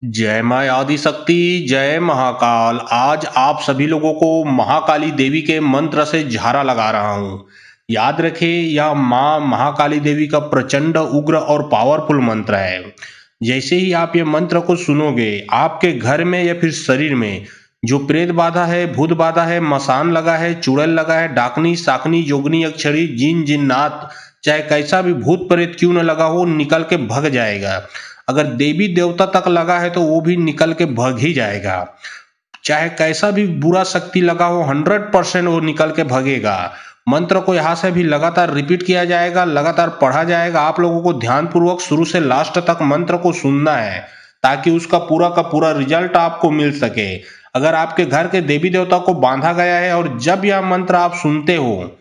जय माँ आदि शक्ति, जय महाकाल। आज आप सभी लोगों को महाकाली देवी के मंत्र से झारा लगा रहा हूँ। याद रखें, यह माँ महाकाली देवी का प्रचंड, उग्र और पावरफुल मंत्र है। जैसे ही आप ये मंत्र को सुनोगे, आपके घर में या फिर शरीर में जो प्रेत बाधा है, भूत बाधा है, मसान लगा है, चुड़ैल लगा है, डाकनी, साकनी, जोगनी, अक्षरी, जिन, जिन्नात, चाहे कैसा भी भूत प्रेत क्यों न लगा हो, निकल के भग जाएगा। अगर देवी देवता तक लगा है तो वो भी निकल के भग ही जाएगा। चाहे कैसा भी बुरा शक्ति लगा हो, 100% वो निकल के भगेगा। मंत्र को यहाँ से भी लगातार रिपीट किया जाएगा, लगातार पढ़ा जाएगा। आप लोगों को ध्यानपूर्वक शुरू से लास्ट तक मंत्र को सुनना है, ताकि उसका पूरा का पूरा रिजल्ट आपको मिल सके। अगर आपके घर के देवी देवता को बांधा गया है और जब यह मंत्र आप सुनते हो,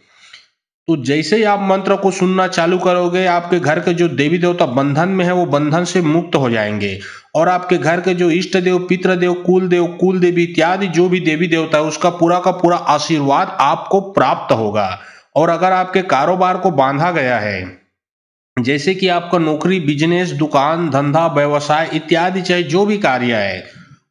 तो जैसे ही आप मंत्र को सुनना चालू करोगे, आपके घर के जो देवी देवता बंधन में है वो बंधन से मुक्त हो जाएंगे। और आपके घर के जो इष्ट देव, पितृ देव, कुल देवी इत्यादि जो भी देवी देवता है, उसका पूरा का पूरा आशीर्वाद आपको प्राप्त होगा। और अगर आपके कारोबार को बांधा गया है, जैसे कि आपका नौकरी, बिजनेस, दुकान, धंधा, व्यवसाय इत्यादि, चाहे जो भी कार्य है,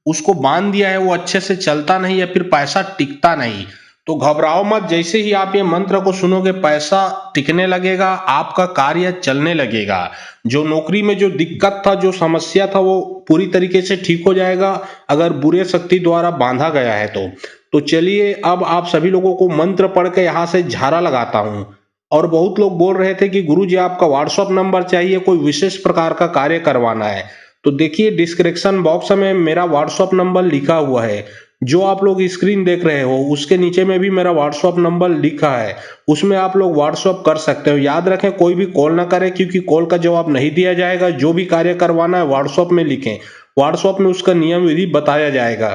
उसको बांध दिया है, वो अच्छे से चलता नहीं या फिर पैसा टिकता नहीं, तो घबराओ मत। जैसे ही आप ये मंत्र को सुनोगे, पैसा टिकने लगेगा, आपका कार्य चलने लगेगा। जो नौकरी में जो दिक्कत था, जो समस्या था, वो पूरी तरीके से ठीक हो जाएगा, अगर बुरे शक्ति द्वारा बांधा गया है तो चलिए अब आप सभी लोगों को मंत्र पढ़ के यहाँ से झारा लगाता हूँ। और बहुत लोग बोल रहे थे कि गुरुजी आपका व्हाट्सअप नंबर चाहिए, कोई विशेष प्रकार का कार्य करवाना है। तो देखिए, डिस्क्रिप्शन बॉक्स में मेरा व्हाट्सअप नंबर लिखा हुआ है। जो आप लोग स्क्रीन देख रहे हो, उसके नीचे में भी मेरा व्हाट्सअप नंबर लिखा है, उसमें आप लोग व्हाट्सअप कर सकते हो। याद रखें, कोई भी कॉल ना करें, क्योंकि कॉल का जवाब नहीं दिया जाएगा। जो भी कार्य करवाना है व्हाट्सअप में लिखें, व्हाट्सअप में उसका नियम विधि बताया जाएगा।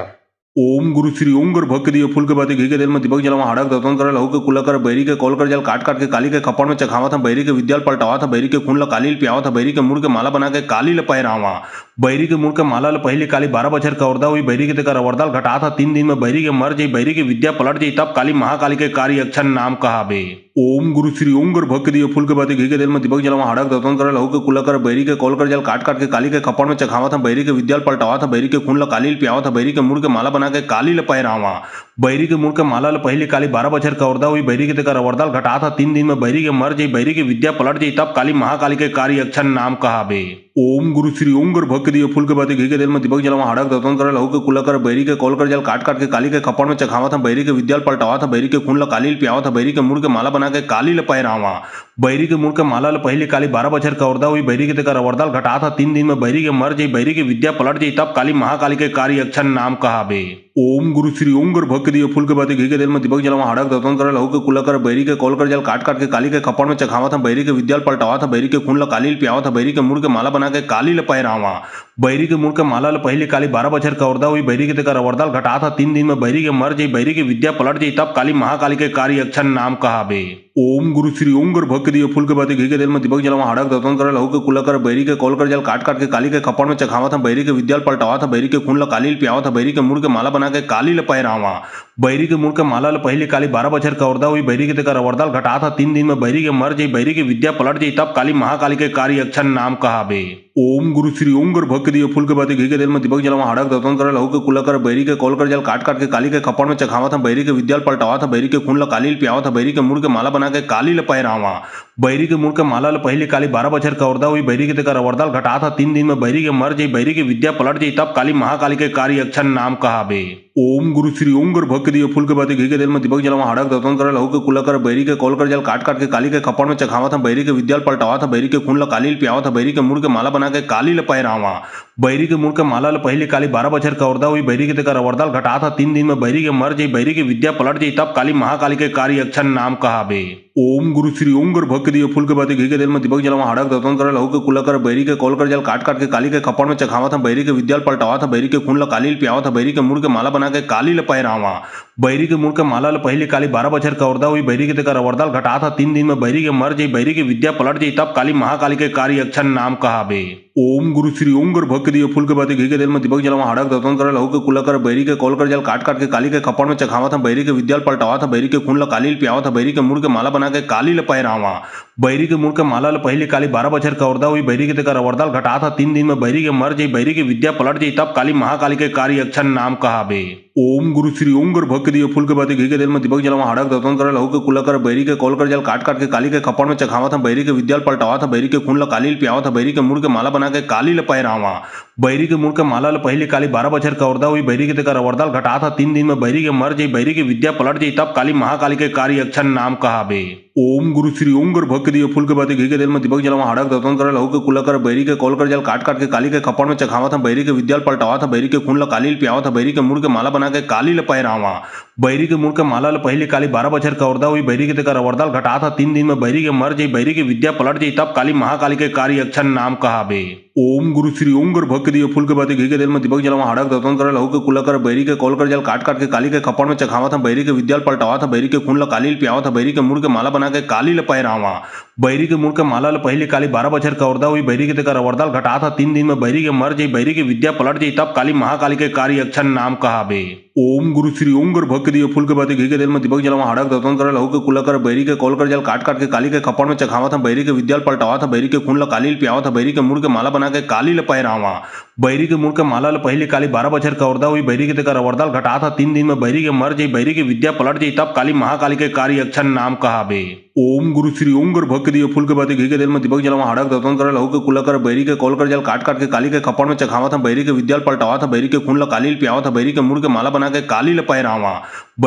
ओम गुरु श्री ओम गर भक्त दिए फूल के बाती घी के दिल में दीपक जलावा हाड़क दतन करे लहू के कुला कर बैरी के कॉल कर जल काट काट के काली के खपड़ में चखावा था, बैरी के विद्याल पलटावा था, बैरी के खून ला काली पियावा था, बैरी के मुड़ के माला बना के काली ल पहरावा, बैरी के मुड़ के माला ल पहले काली 12 बछर का औरदा हुई, बैरी के तेकर अवरदाल घटा था 3 दिन में, बैरी के मर जाई, बैरी की विद्या पलट जाई, तब काली महाकाली के कार्य अक्षर नाम कहाबे। ओम गुरु श्री ओम गर भक्त दिए फूल के बाती घी के दिल में दीपक जलावा हाड़क दतन करे लहू के कुला कर बैरी के कॉल कर जल काट काट के काली के खपड़ में चखावा था, बैरी के विद्याल पलटावा था, बैरी के खून ला काली पियावा था, बैरी के मुड़ के माला बना के काली ल पहरावा, बैरी के मुड़ के माला ल पहले काली 12 बछर का औरदा हुई, बैरी के तेकर अवरदाल घटा था 3 दिन में, बैरी के मर जाई, बैरी की विद्या पलट जाई, तब काली महाकाली के कार्य अक्षर नाम कहाबे। ओम गुरु श्री ओम गर भक्त दिए फूल के बाती घी के दिल में दीपक जलावा हाड़क दतन करे लहू के कुला कर बैरी के कॉल कर जल काट काट के काली के खपड़ में चखावा था, बैरी के विद्याल पलटावा था, बैरी के खून ला काली पियावा था, बैरी के मुड़ के माला बना के काली ल पहरावा, बैरी के मुड़ के माला ल पहले काली 12 बछर का औरदा हुई, बैरी के तेकर अवरदाल घटा था 3 दिन में, बैरी के मर जाई, बैरी की विद्या पलट जाई, तब काली महाकाली के कार्य अक्षर नाम कहाबे। ओम गुरु श्री ओम गर भक्त दिए फूल के बाती घी के दिल में दीपक जलावा हाड़क दतन करे लहू के कुला कर बैरी के कॉल कर जल काट काट के काली के खपड़ में चखावा था, बैरी के विद्याल पलटावा था, बैरी के खून ला काली पियावा था, बैरी के मुड़ के माला बना के काली ल पहरावा, बैरी के मुड़ के माला ल पहले काली 12 बछर का औरदा हुई, बैरी के तेकर अवरदाल घटा था 3 दिन में, बैरी के मर जाई, बैरी की विद्या पलट जाई, तब काली महाकाली के कार्य अक्षर नाम कहाबे। ओम गुरु श्री ओम गर भक्त दिए फूल के बाती घी के दिल में दीपक जलावा हाड़क दतन करे लहू के कुला कर बैरी के कॉल कर जल काट काट के काली के खपड़ में चखावा था, बैरी के विद्याल पलटावा था, बैरी के खून ला काली पियावा था, बैरी के मुड़ के माला बना के काली ल पहरावा, बैरी के मुड़ के माला ल पहले काली 12 बछर का औरदा हुई, बैरी के तेकर अवरदाल घटा था 3 दिन में, बैरी के मर जाई, बैरी की विद्या पलट जाई, तब काली महाकाली के कार्य अक्षर नाम कहाबे। ओम गुरु श्री ओम गर भक्त दिए फूल के बाती घी के दिल में दीपक जलावा हाड़क दतन करे लहू के कुला कर बैरी के कॉल कर जल काट काट के काली के खपड़ में चखावा था, बैरी के विद्याल पलटावा था, बैरी के खून ला काली पियावा था, बैरी के मुड़ के माला बना के काली ल पहरावा, बैरी के मुड़ के माला ल पहले काली 12 बछर का औरदा हुई, बैरी के तेकर अवरदाल घटा था 3 दिन में, बैरी के मर जाई, बैरी की विद्या पलट जाई, तब काली महाकाली के कार्य अक्षर नाम कहाबे। ओम गुरु श्री ओम गर भक्त दिए फूल के बाती घी के दिल में दीपक जलावा हाड़क दतन करे लहू के कुला कर बैरी के कॉल कर जल काट काट के काली के खपड़ में चखावा था, बैरी के विद्याल पलटावा था, बैरी के खून ला काली पियावा था, बैरी के मुड़ के माला बना के काली ल पहरावा, बैरी के मुड़ के माला ल पहले काली 12 बछर का औरदा हुई, बैरी के तेकर अवरदाल घटा था 3 दिन में, बैरी के मर जाई, बैरी की विद्या पलट जाई, तब काली महाकाली के कार्य अक्षर नाम कहाबे। ओम गुरु श्री ओम गर भक्त दिए फूल के बाती घी के दिल में दीपक जलावा हाड़क दतन करे लहू के कुला कर बैरी के कॉल कर जल काट काट के काली के खपड़ में चखावा था, बैरी के विद्याल पलटावा था, बैरी के खून ला काली पियावा था, बैरी के मुड़ के माला बना के काली ल पहरावा, बैरी के मुड़ के माला ल पहले काली 12 बछर का औरदा हुई, बैरी के तेकर अवरदाल घटा था 3 दिन में, बैरी के मर जाई, बैरी की विद्या पलट जाई, तब काली महाकाली के कार्य अक्षर नाम कहाबे। ओम गुरु श्री ओम गर भक्त दिए फूल के बाती घी के दिल में दीपक जलावा हाड़क दतन करे लहू के कुला कर बैरी के कॉल कर जल काट काट के काली के खपड़ में चखावा था, बैरी के विद्याल पलटावा था, बैरी के खून ला काली पियावा था, बैरी के मुड़ के माला बना के काली ल पहरावा, बैरी के मुड़ के माला ल पहले काली 12 बछर कवर्दा हुई बैरी के तेकर अवरदाल घटा था 3 दिन में बैरी के मर जाई बैरी की विद्या पलट जाई तब काली महाकाली के कार्य अक्षर नाम कहाबे। ओम गुरु श्री ओम गर भक्त दिए फूल के बाती घी के दिल में दीपक जलवा हड़क दतन करे लहू के कुला कर बैरी के कॉल कर जल काट काट के काली के खपड़ में चखावा था बैरी के विद्याल पलटावा था बैरी के खून ल काली पियावा था बैरी के मुड़ के माला बना के काली ल पैरावा बैरी के मुड़ के माला ल पहले काली 12 बछर कवर्दा हुई बैरी के तेकर अवरदाल घटा था 3 दिन में बैरी के मर जाई बैरी की विद्या पलट जाई तब काली महाकाली के कार्य अक्षर नाम कहाबे। ओम गुरु श्री ओम गर भक्त दिए फूल के बाती घी के दिल में दीपक जलवा हड़क दतन करे लहू के कुला कर बैरी के कॉल कर जल काट काट के काली के खपड़ में चखावा था बैरी के विद्याल पलटावा था बैरी के खून ल काली पियावा था बैरी के मुड़ के माला बना के काली ल पैरावा बैरी के मुड़ के माला ल पहले काली 12 बछर कवर्दा हुई बैरी के तेकर अवरदाल घटा था 3 दिन में बैरी के मर जाई बैरी की विद्या पलट जाई तब काली महाकाली के कार्य अक्षर नाम कहाबे। ओम गुरु श्री ओम गर भक्त दिए फूल के बाती घी के दिल में दीपक जलवा हड़क दतन करे लहू के कुला कर बैरी के कॉल कर जल काट काट के काली के खपड़ में चखावा था बैरी के विद्याल पलटावा था बैरी के खून ल काली पियावा था बैरी के मुड़ के माला बना के काली ल पैरावा बैरी के मुड़ के माला ल पहले काली 12 बछर कवर्दा हुई बैरी के तेकर अवरदाल घटा था 3 दिन में बैरी के मर जाई बैरी की विद्या पलट जाई तब काली महाकाली के कार्य अक्षर नाम कहाबे। ओम गुरु श्री ओम गर भक्त दिए फूल के बाती घी के दिल में दीपक जलवा हड़क दतन करे लहू के कुला कर बैरी के कॉल कर जल काट काट के काली के खपड़ में चखावा था बैरी के विद्याल पलटावा था बैरी के खून ल काली पियावा था बैरी के मुड़ के माला बना के काली ल पैरावा बैरी के मुड़ के माला ल पहले काली 12 बछर कवर्दा हुई बैरी के तेकर अवरदाल घटा था 3 दिन में बैरी के मर जाई बैरी की विद्या पलट जाई तब काली महाकाली के कार्य अक्षर नाम कहाबे। ओम गुरु श्री ओम गर भक्त दिए फूल के बाती घी के दिल में दीपक जलवा हड़क दतन करे लहू के कुला कर बैरी के कॉल कर जल काट काट के काली के खपड़ में चखावा था बैरी के विद्याल पलटावा था बैरी के खून ल काली पियावा था बैरी के मुड़ के माला बना के काली ल पैरावा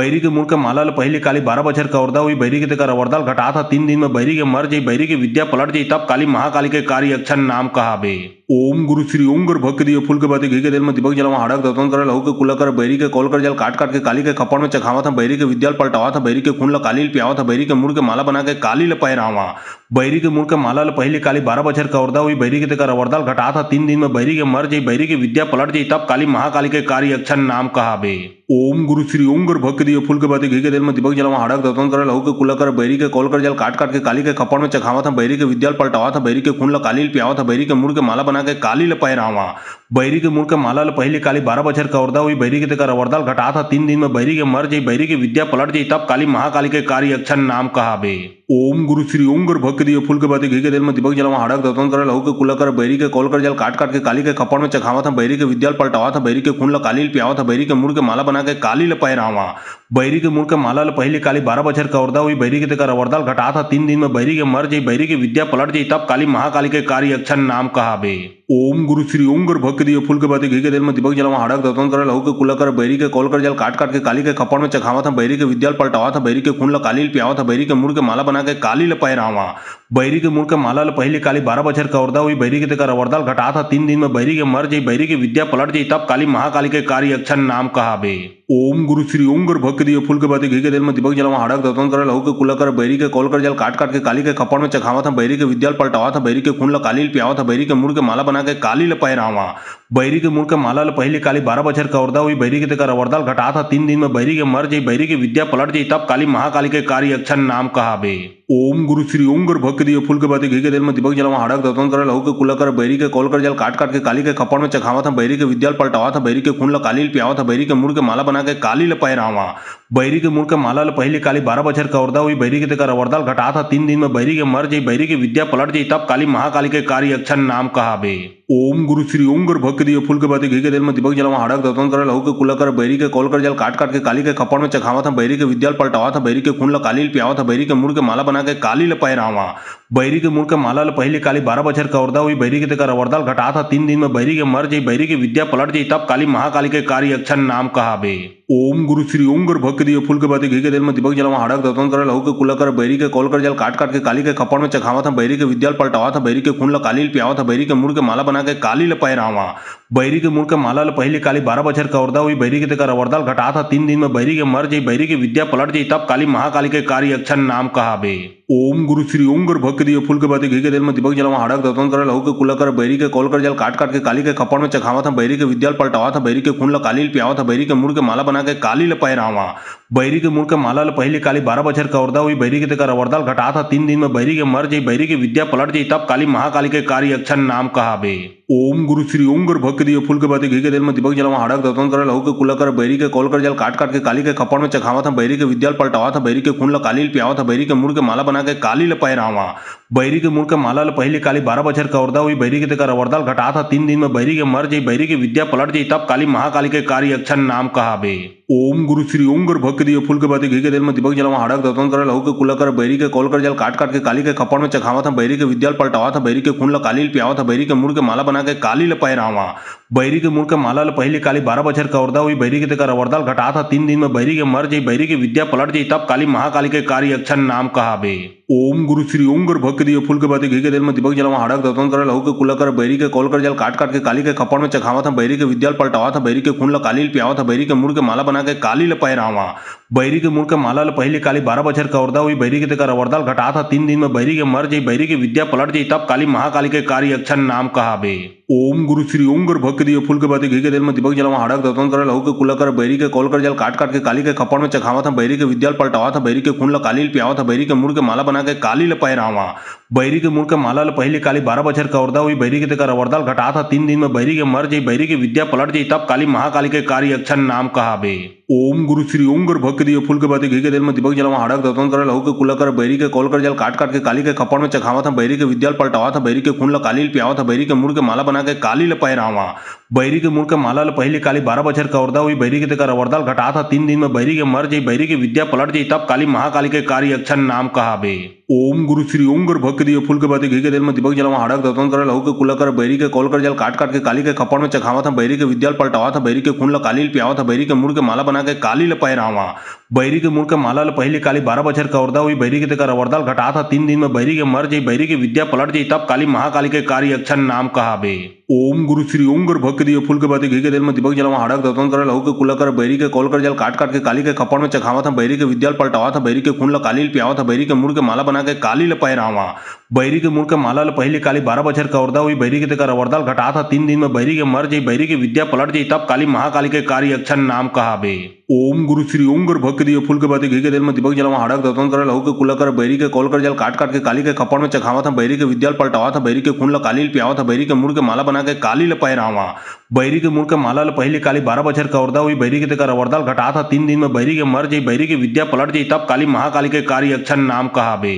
बैरी के मुड़ के माला ल पहले काली 12 बछर कवर्दा हुई बैरी के तेकर अवरदाल घटा था 3 दिन में बैरी के मर जाई बैरी की विद्या पलट जाई तब काली महाकाली के कार्य अक्षर नाम कहाबे। ओम गुरु श्री ओम गर भक्त दिए फूल के बाती घी के दिल में दीपक जलवा हड़क दतन करे लहू के कुला कर बैरी के कॉल कर जल काट काट के काली के खपड़ में चखावा था बैरी के विद्याल पलटावा था बैरी के खून ल काली पियावा था बैरी के मुड़ के माला बना के काली ल पैरावा बैरी के मुड़ के माला ल पहले काली 12 बछर कवर्दा हुई बैरी के तेकर अवरदाल घटा था 3 दिन में बैरी के मर जाई बैरी की विद्या पलट जाई तब काली महाकाली के कार्य अक्षर नाम कहाबे। ओम गुरु श्री ओम गर भक्त दिए फूल के बाती घी के दिल में दीपक जलवा हड़क दतन करे लहू के कुला कर बैरी के कॉल कर जल काट काट के काली के खपड़ में चखावा था बैरी के विद्याल पलटावा था बैरी के खून ल काली पियावा था बैरी के मुड़ के माला बना के काली ल पैरावा बैरी के मुड़ के माला ल पहले काली 12 बछर कवर्दा हुई बैरी के तेकर अवरदाल घटा था 3 दिन में बैरी के मर जाई बैरी की विद्या पलट जाई तब काली महाकाली के कार्य अक्षर नाम कहाबे। ओम गुरु श्री ओम गर भक्त दिए फूल के बाती घी के दिल में दीपक जलवा हड़क दतन करे लहू के कुला कर बैरी के कॉल कर जल काट काट के काली के खपड़ में चखावा था बैरी के विद्याल पलटावा था बैरी के खून ल काली पियावा था बैरी के मुड़ के माला बना के काली ल पैरावा बैरी के मुड़ के माला ल पहले काली 12 बछर कवर्दा हुई बैरी के तेकर अवरदाल घटा था 3 दिन में बैरी के मर जाई बैरी की विद्या पलट जाई तब काली महाकाली के कार्य अक्षर नाम कहाबे। ओम गुरु श्री ओम गर भक्त दिए फूल के बाती घी के दिल में दीपक जलवा हड़क दतन करे लहू के कुला कर बैरी के कॉल कर जल काट काट के काली के खपड़ में चखावा था बैरी के विद्याल पलटावा था बैरी के खून ल काली पियावा था बैरी के मुड़ के माला बना के काली ल पैरावा बैरी के मुड़ के माला ल पहले काली 12 बछर कवर्दा हुई बैरी के तेकर अवरदाल घटा था 3 दिन में बैरी के मर जाई बैरी की विद्या पलट जाई तब काली महाकाली के कार्य अक्षर नाम कहाबे। ओम गुरु श्री ओम गर भक्त दिए फूल के बाती घी के दिल में दीपक जलवा हड़क दतन करे लहू के कुला कर बैरी के कॉल कर जल काट काट के काली के खपड़ में चखावा था बैरी के विद्याल पलटावा था बैरी के खून ल काली पियावा था बैरी के मुड़ के माला बना के काली ल पैरावा बैरी के मुड़ के माला ल पहले काली 12 बछर कवर्दा हुई बैरी के तेकर अवरदाल घटा था 3 दिन में बैरी के मर जाई बैरी की विद्या पलट जाई तब काली महाकाली के कार्य अक्षर नाम कहाबे। ओम गुरु श्री ओम गर भक्त दिए फूल के बाती घी के दिल में दीपक जलवा हड़क दतन करे लहू के कुला कर बैरी के कॉल कर जल काट काट के काली के खपड़ में चखावा था बैरी के विद्याल पलटावा था बैरी के खून ल काली पियावा था बैरी के मुड़ के माला बना के काली ल पैरावा बैरी के मुड़ के माला ल पहले काली 12 बछर कवर्दा हुई बैरी के तेकर अवरदाल घटा था 3 दिन में बैरी के मर जाई बैरी की विद्या पलट जाई तब काली महाकाली के कार्य अक्षर नाम कहाबे। ओम गुरु श्री ओम गर भक्त दिए फूल के बाती घी के दिल में दीपक जलवा हड़क दतन करे लहू के कुला कर बैरी के कॉल कर जल काट काट के काली के खपड़ में चखावा था बैरी के विद्याल पलटावा था बैरी के खून ल काली पियावा था बैरी के मुड़ के माला बना के काली ल पैरावा बैरी के मुड़ के माला ल पहले काली 12 बछर कवर्दा हुई बैरी के तेकर अवरदाल घटा था 3 दिन में बैरी के मर जाई बैरी की विद्या पलट जाई तब काली महाकाली के कार्य अक्षर नाम कहाबे। ओम गुरु श्री ओम गर भक्त दिए फूल के बाती घी के दिल में दीपक जलवा हड़क दतन करे लहू के कुला कर बैरी के कॉल कर जल काट काट के काली के खपड़ में चखावा था बैरी के विद्याल पलटावा था बैरी के खून ल काली पियावा था बैरी के मुड़ के माला बना के काली ल पैरावा बैरी के मुड़ के माला ल पहले काली 12 बछर कवर्दा हुई बैरी के तेकर अवरदाल घटा था 3 दिन में बैरी के मर जाई बैरी की विद्या पलट जाई तब काली महाकाली के कार्य अक्षर नाम कहाबे। ओम गुरु श्री ओम गर भक्त दिए फूल के बाती घी के दिल में दीपक जलवा हड़क दतन करे लहू के कुला कर बैरी के कॉल कर जल काट काट के काली के खपड़ में चखावा था बैरी के विद्याल पलटावा था बैरी के खून ल काली पियावा था बैरी के मुड़ के माला बना के काली ल पैरावा बैरी के मुड़ के माला ल पहले काली 12 बछर कवर्दा हुई बैरी के तेकर अवरदाल घटा था 3 दिन में बैरी के मर जाई बैरी की विद्या पलट जाई तब काली महाकाली के कार्य अक्षर नाम कहाबे। ओम गुरु श्री ओम गर भक्त दिए फूल के बाती घी के दिल में दीपक जलवा हड़क दतन करे लहू के कुला कर बैरी के कॉल कर जल काट काट के काली के खपड़ में चखावा था बैरी के विद्याल पलटावा था बैरी के खून ल काली पियावा था बैरी के मुड़ के माला बना के काली ल पैरावा बैरी के मुड़ के माला ल पहले काली 12 बछर कवर्दा हुई बैरी के तेकर अवरदाल घटा था 3 दिन में बैरी के मर जाई बैरी की विद्या पलट जाई तब काली महाकाली के कार्य अक्षर नाम कहाबे। ओम गुरु श्री ओम गर भक्त दिए फूल के बाती घी के तेल में दीपक जलावा हड़क दतन करे लहू के कुला कर बैरी के कॉल कर जल काट काट के काली के खपड़ में चखावा था बैरी के विद्याल पलटावा था बैरी के खून ल काली पियावा था बैरी के मुड़ के माला बना के काली ल पहरावा। बैरी के मुड़ के माला ल पहले काली 12 बछर कवर्दा हुई बैरी के तेकर अवरदाल घटा था 3 दिन में बैरी के मर जाई बैरी की विद्या पलट जाई तब काली महाकाली के कार्य अक्षर नाम कहाबे। ओम गुरु श्री ओम गर भक्त दिए फूल के बाती घी के तेल में दीपक जलावा हड़क दतन करे लहू के कुला कर बैरी के कॉल कर जल काट काट के काली के खपड़ में चखावा था बैरी के विद्याल पलटावा था बैरी के खून ल काली पियावा था बैरी के मुड़ के माला बना के काली ल पहरावा। बैरी के मुड़ के माला ल पहले काली 12 बछर कवर्दा हुई बैरी के तेकर अवरदाल घटा था 3 दिन में बैरी के मर जाई बैरी की विद्या पलट जाई तब काली महाकाली के कार्य अक्षर नाम कहाबे। ओम गुरु श्री ओम गर भक्त दिए फूल के बाती घी के तेल में दीपक जलावा हड़क दतन करे लहू के कुला कर बैरी के कॉल कर जल काट काट के काली के खपड़ में चखावा था बैरी के विद्याल पलटावा था बैरी के खून ल काली पियावा था बैरी के मुड़ के माला बना के काली ल पहरावा। बैरी के मुड़ के माला ल पहले काली 12 बछर कवर्दा हुई बैरी के तेकर अवरदाल घटा था 3 दिन में बैरी के मर जाई बैरी की विद्या पलट जाई तब काली महाकाली के कार्य अक्षर नाम कहाबे। ओम गुरु श्री ओम गर भक्त दिए फूल के बाती घी के तेल में दीपक जलावा हड़क दतन करे लहू के कुला कर बैरी के कॉल कर जल काट काट के काली के खपड़ में चखावा था बैरी के विद्याल पलटावा था बैरी के खून ल काली पियावा था बैरी के मुड़ के माला बना के काली ल पहरावा। बैरी के मुड़ के माला ल पहले काली 12 बछर कवर्दा हुई बैरी के तेकर अवरदाल घटा था 3 दिन में बैरी के मर जाई बैरी की विद्या पलट जाई तब काली महाकाली के कार्य अक्षर नाम कहाबे। ओम गुरु श्री ओम गर भक्त दिए फूल के बाती घी के तेल में दीपक जलावा हड़क दतन करे लहू के कुला कर बैरी के कॉल कर जल काट काट के काली के खपड़ में चखावा था बैरी के विद्याल पलटावा था बैरी के खून ल काली पियावा था बैरी के मुड़ के माला बना के काली ल पहरावा। बैरी के मुड़ के माला ल पहले काली 12 बछर कवर्दा हुई बैरी के तेकर अवरदाल घटा था 3 दिन में बैरी के मर जाई बैरी की विद्या पलट जाई तब काली महाकाली के कार्य अक्षर नाम कहाबे। ओम गुरु श्री ओम गर भक्त दिए फूल के बाती घी के तेल में दीपक जलावा हड़क दतन करे लहू के कुला कर बैरी के कॉल कर जल काट काट के काली के खपड़ में चखावा था बैरी के विद्याल पलटावा था बैरी के खून ल काली पियावा था बैरी के मुड़ के माला बना के काली ल पहरावा। बैरी के मुड़ के माला ल पहले काली 12 बछर कवर्दा हुई बैरी के तेकर अवरदाल घटा था 3 दिन में बैरी के मर जाई बैरी की विद्या पलट जाई तब काली महाकाली के कार्य अक्षर नाम कहाबे। ओम गुरु श्री ओम गर भक्त दिए फूल के बाती घी के तेल में दीपक जलावा हड़क दतन करे लहू के कुला कर बैरी के कॉल कर जल काट काट के काली के खपड़ में चखावा था बैरी के विद्याल पलटावा था बैरी के खून ल काली पियावा था बैरी के मुड़ के माला बना के काली ल पहरावा। बैरी के मुड़ के माला ल पहले काली 12 बछर कवर्दा हुई बैरी के तेकर अवरदाल घटा था 3 दिन में बैरी के मर जाई बैरी की विद्या पलट जाई तब काली महाकाली के कार्य अक्षर नाम कहाबे।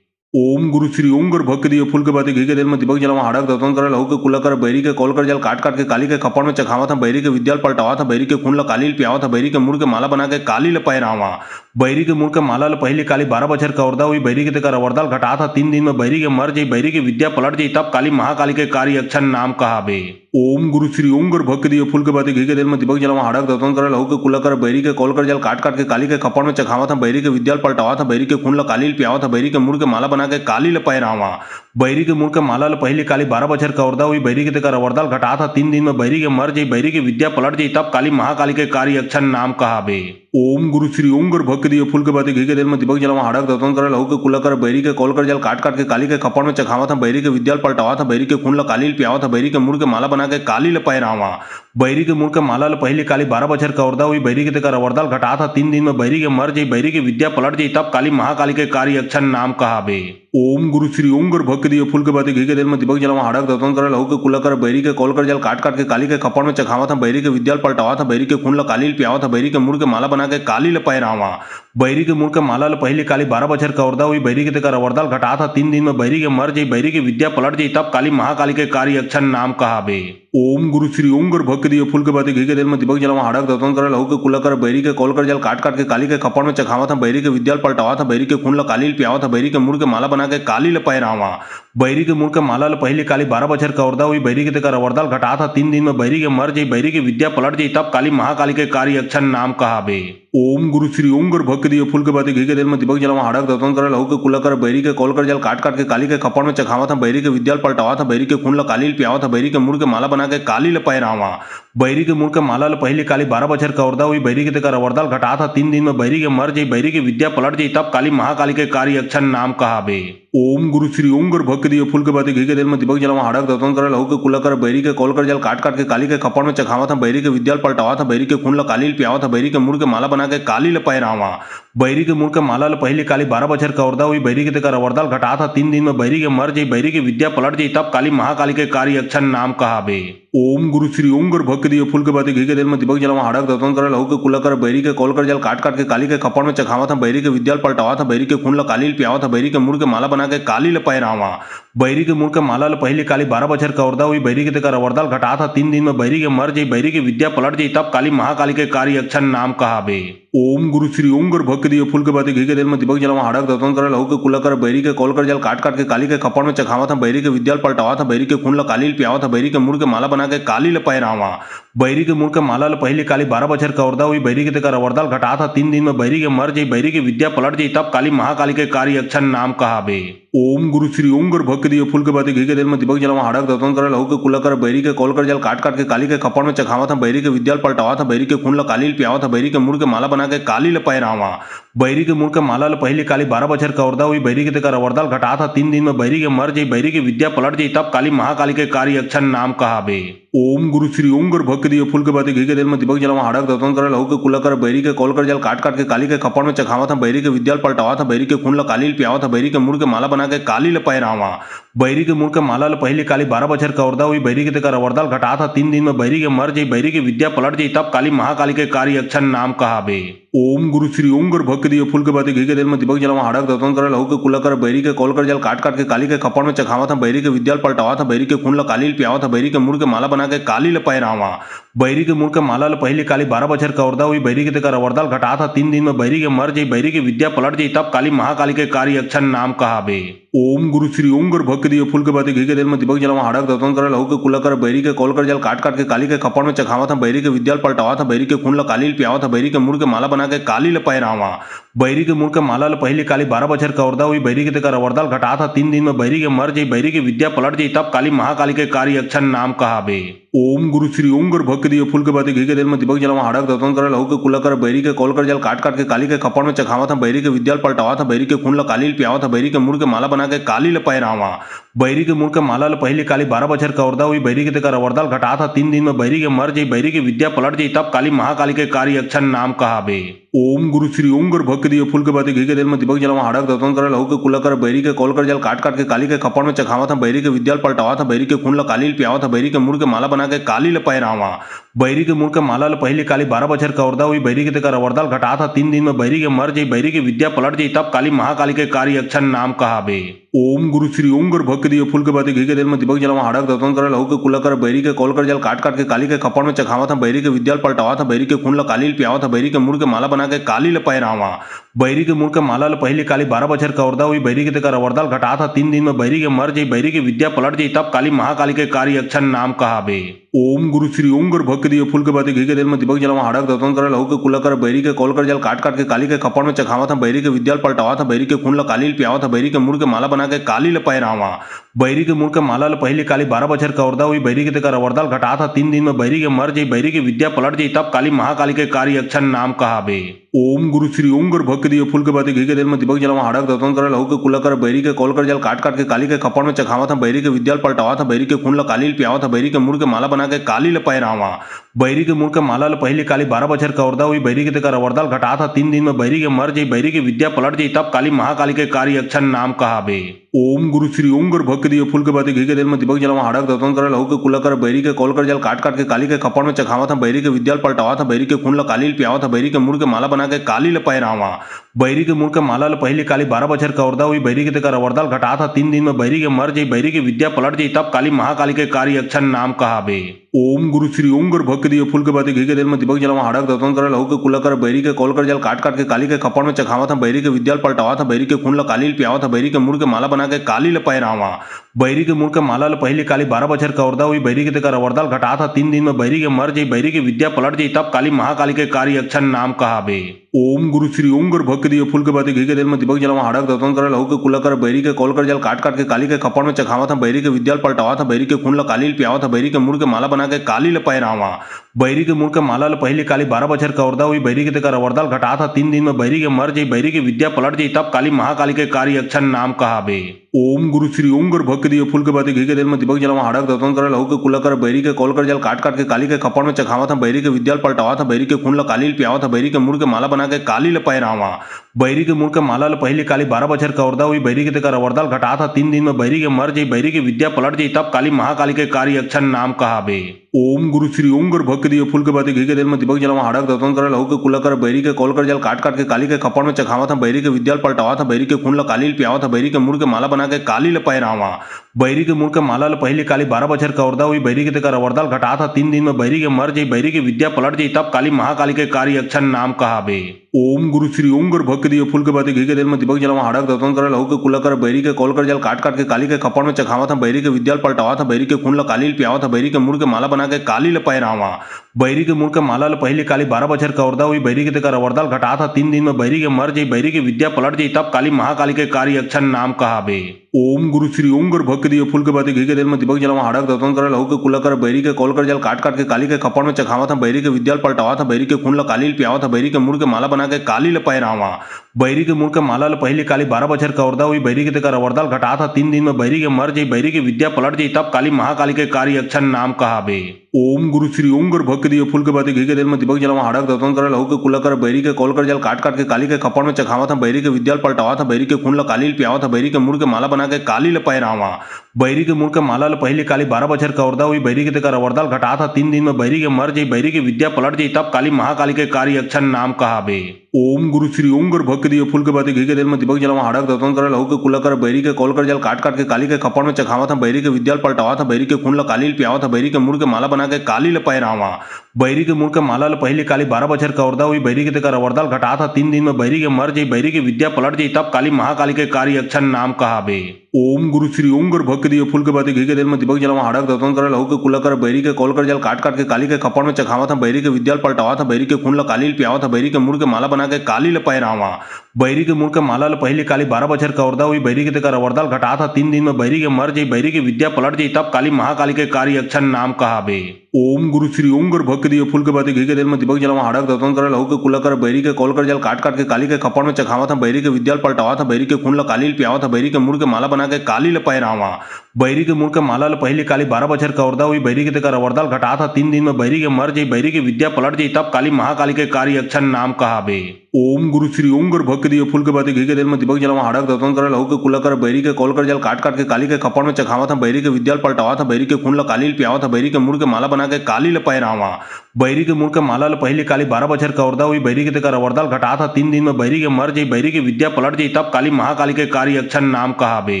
ओम गुरु श्री ओम गर भक्त दिए फूल के बाती घी के तेल में दीपक जलावा हड़क दतन करे लहू के कुला कर बैरी के कॉल कर जल काट काट के काली के खपड़ में चखावा था बैरी के विद्याल पलटावा था बैरी के खून ल काली पियावा था बैरी के मुड़ के माला बना के काली ल पहरावा। बैरी के मुड़ के माला ल पहले काली 12 बछर कवर्दा हुई बैरी के तेकर अवरदाल घटा था 3 दिन में बैरी के मर जाई बैरी की विद्या पलट जाई तब काली महाकाली के कार्य अक्षर नाम कहाबे। ओम गुरु श्री ओम गर भक्त दिए फूल के बाती घी के तेल में दीपक जलावा हड़क दतन करे लहू के कुला कर बैरी के कॉल कर जल काट काट के काली के खपड़ में चखावा था बैरी के विद्याल पलटावा था बैरी के खून ल काली पियावा था बैरी के मुड़ के माला बना के काली ल पहरावा। बैरी के मुड़ के माला ल पहले काली 12 बछर कवर्दा हुई बैरी के तेकर अवरदाल घटा था 3 दिन में बैरी के मर जाई बैरी की विद्या पलट जाई तब काली महाकाली के कार्य अक्षर नाम कहाबे। ओम गुरु श्री ओम गर भक्त दिए फूल के बाती घी के तेल में दीपक जलावा हड़क दतन करे लहू के कुला कर बैरी के कॉल कर जल काट काट के काली के खपड़ में चखावा था बैरी के विद्याल पलटावा था बैरी के खून ल काली पियावा था बैरी के मुड़ के माला बना के काली ल पहरावा। बैरी के मुड़ के माला ल पहले काली 12 बछर कवर्दा हुई बैरी के तेकर अवरदाल घटा था 3 दिन में बैरी के मर जाई बैरी की विद्या पलट जाई तब काली महाकाली के कार्य अक्षर नाम कहाबे। ओम गुरु श्री ओम गर भक्त दिए फूल के बाती घी के तेल में दीपक जलावा हड़क दतन करे लहू के कुला कर बैरी के कॉल कर जल काट काट के काली के खपड़ में चखावा था बैरी के विद्याल पलटावा था बैरी के खून ल काली पियावा था बैरी के मुड़ के माला बना के काली ल पहरावा। बैरी के मुड़ के माला ल पहले काली 12 बछर कवर्दा हुई बैरी के तेकर अवरदाल घटा था 3 दिन में बैरी के मर जाई बैरी की विद्या पलट जाई तब काली महाकाली के कार्य अक्षर नाम कहाबे। ओम गुरु श्री ओम गर भक्त दिए फूल के बाती घी के तेल में दीपक जलावा हड़क दतन करे लहू के कुला कर बैरी के कॉल कर जल काट काट के काली के खपड़ में चखावा था बैरी के विद्याल पलटावा था बैरी के खून ल काली पियावा था बैरी के मुड़ के माला बना के काली ल पहरावा। बैरी के मुड़ के माला ल पहले काली 12 बछर कवर्दा हुई बैरी के तेकर अवरदाल घटा था 3 दिन में बैरी के मर जाई बैरी की विद्या पलट जाई तब काली महाकाली के कार्य अक्षर नाम कहाबे। ओम गुरु श्री ओम गर भक्त दिए फूल के बाती घी के तेल में दीपक जलावा हड़क दतन करे लहू के कुला कर बैरी के कॉल कर जल काट काट के काली के खपड़ में चखावा था बैरी के विद्याल पलटावा था बैरी के खून ल काली पियावा था बैरी के मुड़ के माला बना के काली ल पहरावा। बैरी के मुड़ के माला ल पहले काली 12 बछर कवर्दा हुई बैरी के तेकर अवरदाल घटा था 3 दिन में बैरी के मर जाई बैरी की विद्या पलट जाई तब काली महाकाली के कार्य अक्षर नाम कहाबे। ओम गुरु श्री ओम गर भक्त दिए फूल के बाती घी के तेल में दीपक जलावा हड़क दतन करे लहू के कुला कर बैरी के कॉल कर जल काट काट के काली के खपड़ में चखावा था बैरी के विद्याल पलटावा था बैरी के खून ल काली पियावा था बैरी के मुड़ के माला बना के काली ल पहिरावा। बैरी के मुड़ के माला ल पहले काली 12 बछर का औरदा हुई बैरी के तेकर अवरदाल घटा था 3 दिन में बैरी के मर जाई बैरी की विद्या पलट जाई तब काली महाकाली के कार्य अक्षर नाम कहाबे। ओम गुरु श्री ओम कर भक्त दिए फूल के बाती घी के तेल में दीपक जलावा हड़क दतन कर लहू के कुला कर बैरी के कॉल कर जल काट काट के काली के खपड़ में चखावा था बैरी के विद्याल पलटावा था बैरी के खून ल काली पियावा था बैरी के मुड़ के माला बना के काली ल पहिरावा। बैरी के मुड़ के माला ल पहले काली 12 बछर का औरदा हुई बैरी के तेकर अवरदाल घटा था 3 दिन में बैरी के मर जाई बैरी की विद्या पलट जाई तब काली महाकाली के कार्य अक्षर नाम कहाबे। ओम गुरु श्री ओम कर भक्त दिए फूल के बाती घी के तेल में दीपक जलावा हड़क दतन कर लहू के कुला कर बैरी के कॉल कर जल काट काट के काली के खपड़ में चखावा था बैरी के विद्याल पलटावा था बैरी के खून ल काली पियावा था बैरी के मुड़ के माला बना के काली ल पहिरावा। बैरी के मुड़ के माला ल पहले काली 12 बछर का औरदा हुई बैरी के तेकर अवरदाल घटा था 3 दिन में बैरी के मर जाई बैरी की विद्या पलट जाई तब काली महाकाली के कार्य अक्षर नाम कहाबे। ओम गुरु श्री ओम कर भक्त दिए फूल के बाती घी के तेल में दीपक जलावा हड़क दतन कर लहू के कुला कर बैरी के कॉल कर जल काट काट के काली के खपड़ में चखावा था बैरी के विद्याल पलटावा था बैरी के खून ल काली पियावा था बैरी के मुड़ के माला बना के काली ल पहिरावा। बैरी के मुड़ के माला ल पहले काली 12 बछर का औरदा हुई बैरी के तेकर अवरदाल घटा था 3 दिन में बैरी के मर जाई बैरी की विद्या पलट जाई तब काली महाकाली के कार्य अक्षर नाम कहाबे। ओम गुरु श्री ओम कर भक्त दिए फूल के बाती घी के तेल में दीपक जलावा हड़क दतन कर लहू के कुला कर बैरी के कॉल कर जल काट काट के काली के खपड़ में चखावा था बैरी के विद्याल पलटावा था बैरी के खून ल काली पियावा था बैरी के मुड़ के माला बना के काली ल पहिरावा। बैरी के मुड़ के माला ल पहले काली 12 बछर का औरदा हुई बैरी के तेकर अवरदाल घटा था 3 दिन में बैरी के मर जाई बैरी की विद्या पलट जाई तब काली महाकाली के कार्य अक्षर नाम कहाबे। ओम गुरु श्री ओम कर भक्त दिए फूल के बाती घी के तेल में दीपक जलावा हड़क दतन कर लहू के कुला कर बैरी के कॉल कर जल काट काट के काली के खपड़ में चखावा था बैरी के विद्याल पलटावा था बैरी के खून ल काली पियावा था बैरी के मुड़ के माला बना के काली ल पहिरावा। बैरी के मुड़ के माला ल पहले काली 12 बछर का औरदा हुई बैरी के तेकर अवरदाल घटा था 3 दिन में बैरी के मर जाई बैरी की विद्या पलट जाई तब काली महाकाली के कार्य अक्षर नाम कहाबे। ओम गुरु श्री ओम कर भक्त दिए फूल के बाती घी के तेल में दीपक जलावा हड़क दतन कर लहू के कुला कर बैरी के कॉल कर जल काट काट के काली के खपड़ में चखावा था बैरी के विद्याल पलटावा था बैरी के खून ल काली पियावा था बैरी के मुड़ के माला बना के काली ल पहिरावा। बैरी के मुड़ के माला ल पहले काली 12 बछर का औरदा हुई बैरी के तेकर अवरदाल घटा था 3 दिन में बैरी के मर जाई बैरी की विद्या पलट जाई तब काली महाकाली के कार्य अक्षर नाम कहाबे। ओम गुरु श्री ओम कर भक्त दिए फूल के बाती घी के तेल में दीपक जलावा हड़क दतन कर लहू के कुला कर बैरी के कॉल कर जल काट काट के काली के खपड़ में चखावा था बैरी के विद्याल पलटावा था बैरी के खून ल काली पियावा था बैरी के मुड़ के माला बना के काली ल पहिरावा। बैरी के मुड़ के माला ल पहले काली 12 बछर का औरदा हुई बैरी के तेकर अवरदाल घटा था 3 दिन में बैरी के मर जाई बैरी की विद्या पलट जाई तब काली महाकाली के कार्य अक्षर नाम कहाबे। ओम गुरु श्री ओम कर भक्त दिए फूल के बाती घी के तेल में दीपक जलावा हड़क दतन कर लहू के कुला कर बैरी के कॉल कर जल काट काट के काली के खपड़ में चखावा था बैरी के विद्याल पलटावा था बैरी के खून ल काली पियावा था बैरी के मुड़ के माला बना के काली ल पहिरावा। बैरी के मुड़ के माला ल पहले काली 12 बछर का औरदा हुई बैरी के तेकर अवरदाल घटा था 3 दिन में बैरी के मर जाई बैरी की विद्या पलट जाई तब काली महाकाली के कार्य अक्षर नाम कहाबे। ओम गुरु श्री ओम कर भक्त दिए फूल के बाती घी के तेल में दीपक जलावा हड़क दतन कर लहू के कुला कर बैरी के कॉल कर जल काट काट के काली के खपड़ में चखावा था बैरी के विद्याल पलटावा था बैरी के खून ल काली पियावा था बैरी के मुड़ के माला बना के काली ल पहिरावा। बैरी के मुड़ के माला ल पहले काली 12 बछर का औरदा हुई बैरी के तेकर अवरदाल घटा था 3 दिन में बैरी के मर जाई बैरी की विद्या पलट जाई तब काली महाकाली के कार्य अक्षर नाम कहाबे। ओम गुरु श्री ओम कर भक्त दिए फूल के बाती घी के तेल में दीपक जलावा हड़क दतन कर लहू के कुला कर बैरी के कॉल कर जल काट काट के काली के खपड़ में चखावा था बैरी के विद्याल पलटावा था बैरी के खून ल काली पियावा था बैरी के मुड़ के माला बना के काली ल पहिरावा। बैरी के मुड़ के माला ल पहले काली 12 बछर का औरदा हुई बैरी के तेकर अवरदाल घटा था 3 दिन में बैरी के मर जाई बैरी की विद्या पलट जाई तब काली महाकाली के कार्य अक्षर नाम कहाबे। ओम गुरु श्री ओम कर भक्त दिए फूल के बाती घी के तेल में दीपक जलावा हड़क दतन कर लहू के कुला कर बैरी के कॉल कर जल काट काट के काली के खपड़ में चखावा था बैरी के विद्याल पलटावा था बैरी के खून ल काली पियावा था बैरी के मुड़ के माला बना के काली ल पहिरावा। बैरी के मुड़ के माला ल पहले काली 12 बछर का औरदा हुई बैरी के तेकर अवरदाल घटा था 3 दिन में बैरी के मर जाई बैरी की विद्या पलट जाई तब काली महाकाली के कार्य अक्षर नाम कहाबे। ओम गुरु श्री ओम कर भक्त दिए फूल के बाती घी के तेल में दीपक जलावा हड़क दतन कर लहू के कुला कर बैरी के कॉल कर जल काट काट के काली के खपड़ में चखावा था बैरी के विद्याल पलटावा था बैरी के खून ल काली पियावा था बैरी के मुड़ के माला बना के काली ल पहिरावा। बैरी के मुड़ के माला ल पहले काली 12 बछर का औरदा हुई बैरी के तेकर अवरदाल घटा था 3 दिन में बैरी के मर जाई बैरी की विद्या पलट जाई तब काली महाकाली के कार्य अक्षर नाम कहाबे। ओम गुरु श्री ओम कर भक्त दिए फूल के बाती घी के तेल में दीपक जलावा हड़क दतन कर लहू के कुला कर बैरी के कॉल कर जल काट काट के काली के खपड़ में चखावा था बैरी के विद्याल पलटावा था बैरी के खून ल काली पियावा था बैरी के मुड़ के माला बना के काली ल पहिरावा। बैरी के मुड़ के माला ल पहले काली 12 बछर का औरदा हुई बैरी के तेकर अवरदाल घटा था 3 दिन में बैरी के मर जाई बैरी की विद्या पलट जाई तब काली महाकाली के कार्य अक्षर नाम कहाबे। ओम गुरु श्री ओम गुर भक्त दिए फूल के बाती घी के तेल में दीपक जलावा हाड़क दतन कर लहू के कुला कर बैरी के कॉल कर जल काट काट के काली के खपड़ में चखावा था बैरी के विद्याल पलटावा था बैरी के खून ला काली पियावा था बैरी के मुड़ के माला बना के काली ल पैरावा बैरी के मुड़ के माला ल पहली काली 12 बछर का औरदा हुई बैरी के तेकर वरदाल घटा था 3 दिन में बैरी के मर जाई बैरी की विद्या पलट जाई तब काली महाकाली के कार्य अक्षर नाम कहाबे। ओम गुरु श्री ओम गुर भक्त दिए फूल के बाती घी के तेल में दीपक जलावा हाड़क दतन कर लहू के कुला कर बैरी के कॉल कर जल काट काट के काली के खपड़ में चखावा था बैरी के विद्याल पलटावा था बैरी के खून ला काली पियावा था बैरी के मुड़ के माला बना के काली ल पैरावा बैरी के मुड़ के माला ल पहली काली 12 बछर का औरदा हुई बैरी के तेकर वरदाल घटा था 3 दिन में बैरी के मर जाई बैरी की विद्या पलट जाई तब काली महाकाली के कार्य अक्षर नाम कहाबे। ओम गुरु श्री ओम गुर भक्त दिए फूल के बाती घी के तेल में दीपक जलावा हाड़क दतन कर लहू के कुला कर बैरी के कॉल कर जल काट काट के काली के खपड़ में चखावा था बैरी के विद्याल पलटावा था बैरी के खून ला काली पियावा था बैरी के मुड़ के माला बना के काली ल पैरावा बैरी के मुड़ के माला ल पहली काली 12 बछर का औरदा हुई बैरी के तेकर वरदाल घटा था 3 दिन में बैरी के मर जाई बैरी की विद्या पलट जाई तब काली महाकाली के कार्य अक्षर नाम कहाबे। ओम गुरु श्री ओम गुर भक्त दिए फूल के बाती घी के तेल में दीपक जलावा हाड़क दतन कर लहू के कुला कर बैरी के कॉल कर जल काट काट के काली के खपड़ में चखावा था बैरी के विद्याल पलटावा था बैरी के खून ला काली पियावा था बैरी के मुड़ के माला बना के काली ल पैरावा बैरी के मुड़ के माला ल पहली काली 12 बछर का औरदा हुई बैरी के तेकर वरदाल घटा था 3 दिन में बैरी के मर जाई बैरी की विद्या पलट जाई तब काली महाकाली के कार्य अक्षर नाम कहाबे। ओम गुरु श्री ओम गुर भक्त दिए फूल के बाती घी के तेल में दीपक जलावा हाड़क दतन कर लहू के कुला कर बैरी के कॉल कर जल काट काट के काली के खपड़ में चखावा था बैरी के विद्याल पलटावा था बैरी के खून ला काली पियावा था बैरी के मुड़ के माला बना के काली ल पैरावा बैरी के मुड़ के माला ल पहली काली 12 बछर का औरदा हुई बैरी के तेकर वरदाल घटा था 3 दिन में बैरी के मर जाई बैरी की विद्या पलट जाई तब काली महाकाली के कार्य अक्षर नाम कहाबे। ओम गुरु श्री ओम गुर भक्त दिए फूल के बाती घी के तेल में दीपक जलावा हाड़क दतन कर लहू के कुला कर बैरी के कॉल कर जल काट काट के काली के खपड़ में चखावा था बैरी के विद्याल पलटावा था बैरी के खून ला काली पियावा था बैरी के मुड़ के माला बना के काली ल पैरावा बैरी के मुड़ के माला ल पहली काली 12 बछर का औरदा हुई बैरी के तेकर वरदाल घटा था 3 दिन में बैरी के मर जाई बैरी की विद्या पलट जाई तब काली महाकाली के कार्य अक्षर नाम कहाबे। ओम गुरु श्री ओम गुर भक्त दिए फूल के बाती घी के तेल में दीपक जलावा हाड़क दतन कर लहू के कुला कर बैरी के कॉल कर जल काट काट के काली के खपड़ में चखावा था बैरी के विद्याल पलटावा था बैरी के खून ला काली पियावा था बैरी के मुड़ के माला बना के काली ल पैरावा बैरी के मुड़ के माला ल पहली काली 12 बछर का औरदा हुई बैरी के तेकर वरदाल घटा था 3 दिन में बैरी के मर जाई बैरी की विद्या पलट जाई तब काली महाकाली के कार्य अक्षर नाम कहाबे। ओम गुरु श्री ओम गुर भक्त दिए फूल के बाती घी के तेल में दीपक जलावा हाड़क दतन कर लहू के कुला कर बैरी के कॉल कर जल काट काट के काली के खपड़ में चखावा था बैरी के विद्याल पलटावा था बैरी के खून ला काली पियावा था बैरी के मुड़ के माला बना के काली ल पैरावा बैरी के मुड़ के माला ल पहली काली 12 बछर का औरदा हुई बैरी के तेकर वरदाल घटा था 3 दिन में बैरी के मर जाई बैरी की विद्या पलट जाई तब काली महाकाली के कार्य अक्षर नाम कहाबे। ओम गुरु श्री ओम गुर भक्त दिए फूल के बाती घी के तेल में दीपक जलावा हाड़क दतन कर लहू के कुला कर बैरी के कॉल कर जल काट काट के काली के खपड़ में चखावा था बैरी के विद्याल पलटावा था बैरी के खून ला काली पियावा था बैरी के मुड़ के माला बना के काली ल पैरावा बैरी के मुड़ के माला ल पहली काली 12 बछर का औरदा हुई बैरी के तेकर वरदाल घटा था 3 दिन में बैरी के मर जाई बैरी की विद्या पलट जाई तब काली महाकाली के कार्य अक्षर नाम कहाबे। ओम गुरु श्री ओम गुर भक्त दिए फूल के बाती घी के तेल में दीपक जलावा हाड़क दतन कर लहू के कुला कर बैरी के कॉल कर जल काट काट के काली के खपड़ में चखावा था बैरी के विद्याल पलटावा था बैरी के खून ला काली पियावा था बैरी के मुड़ के माला बना के काली ल पैरावा बैरी के मुड़ के माला ल पहली काली 12 बछर का औरदा हुई बैरी के तेकर वरदाल घटा था 3 दिन में बैरी के मर जाई बैरी की विद्या पलट जाई तब काली महाकाली के कार्य अक्षर नाम कहाबे।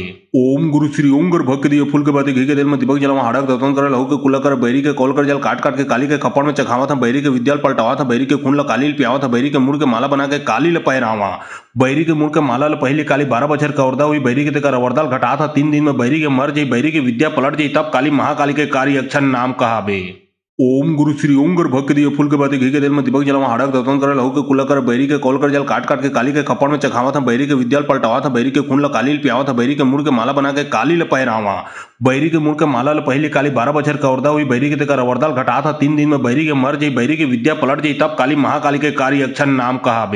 ओम गुरु श्री ओम गुर भक्त दिए फूल के बाती घी के तेल में दीपक जलावा हाड़क दतन कर लहू के कुला कर बैरी के कॉल कर जल काट काट के काली के खपड़ में चखावा था बैरी के विद्याल पलटावा था बैरी के खून ला काली पियावा था बैरी के मुड़ के माला बना के काली ल पैरावा बैरी के मुड़ के माला ल पहली काली 12 बछर का औरदा हुई बैरी के तेकर वरदाल घटा था 3 दिन में बैरी के मर जाई बैरी की विद्या पलट जाई तब काली महाकाली के कार्य अक्षर नाम कहाबे। ओम गुरु श्री ओम गुर भक्त दिए फूल के बाती घी के तेल में दीपक जलावा हाड़क दतन कर लहू के कुला कर बैरी के कॉल कर जल काट काट के काली के खपड़ में चखावा था बैरी के विद्याल पलटावा था बैरी के खून ला काली पियावा था बैरी के मुड़ के माला बना के काली ल पैरावा बैरी के मुड़ के माला ल पहली काली 12 बछर का औरदा हुई बैरी के तेकर वरदाल घटा था 3 दिन में बैरी के मर जाई बैरी की विद्या पलट जाई तब काली महाकाली के कार्य अक्षर नाम कहाबे।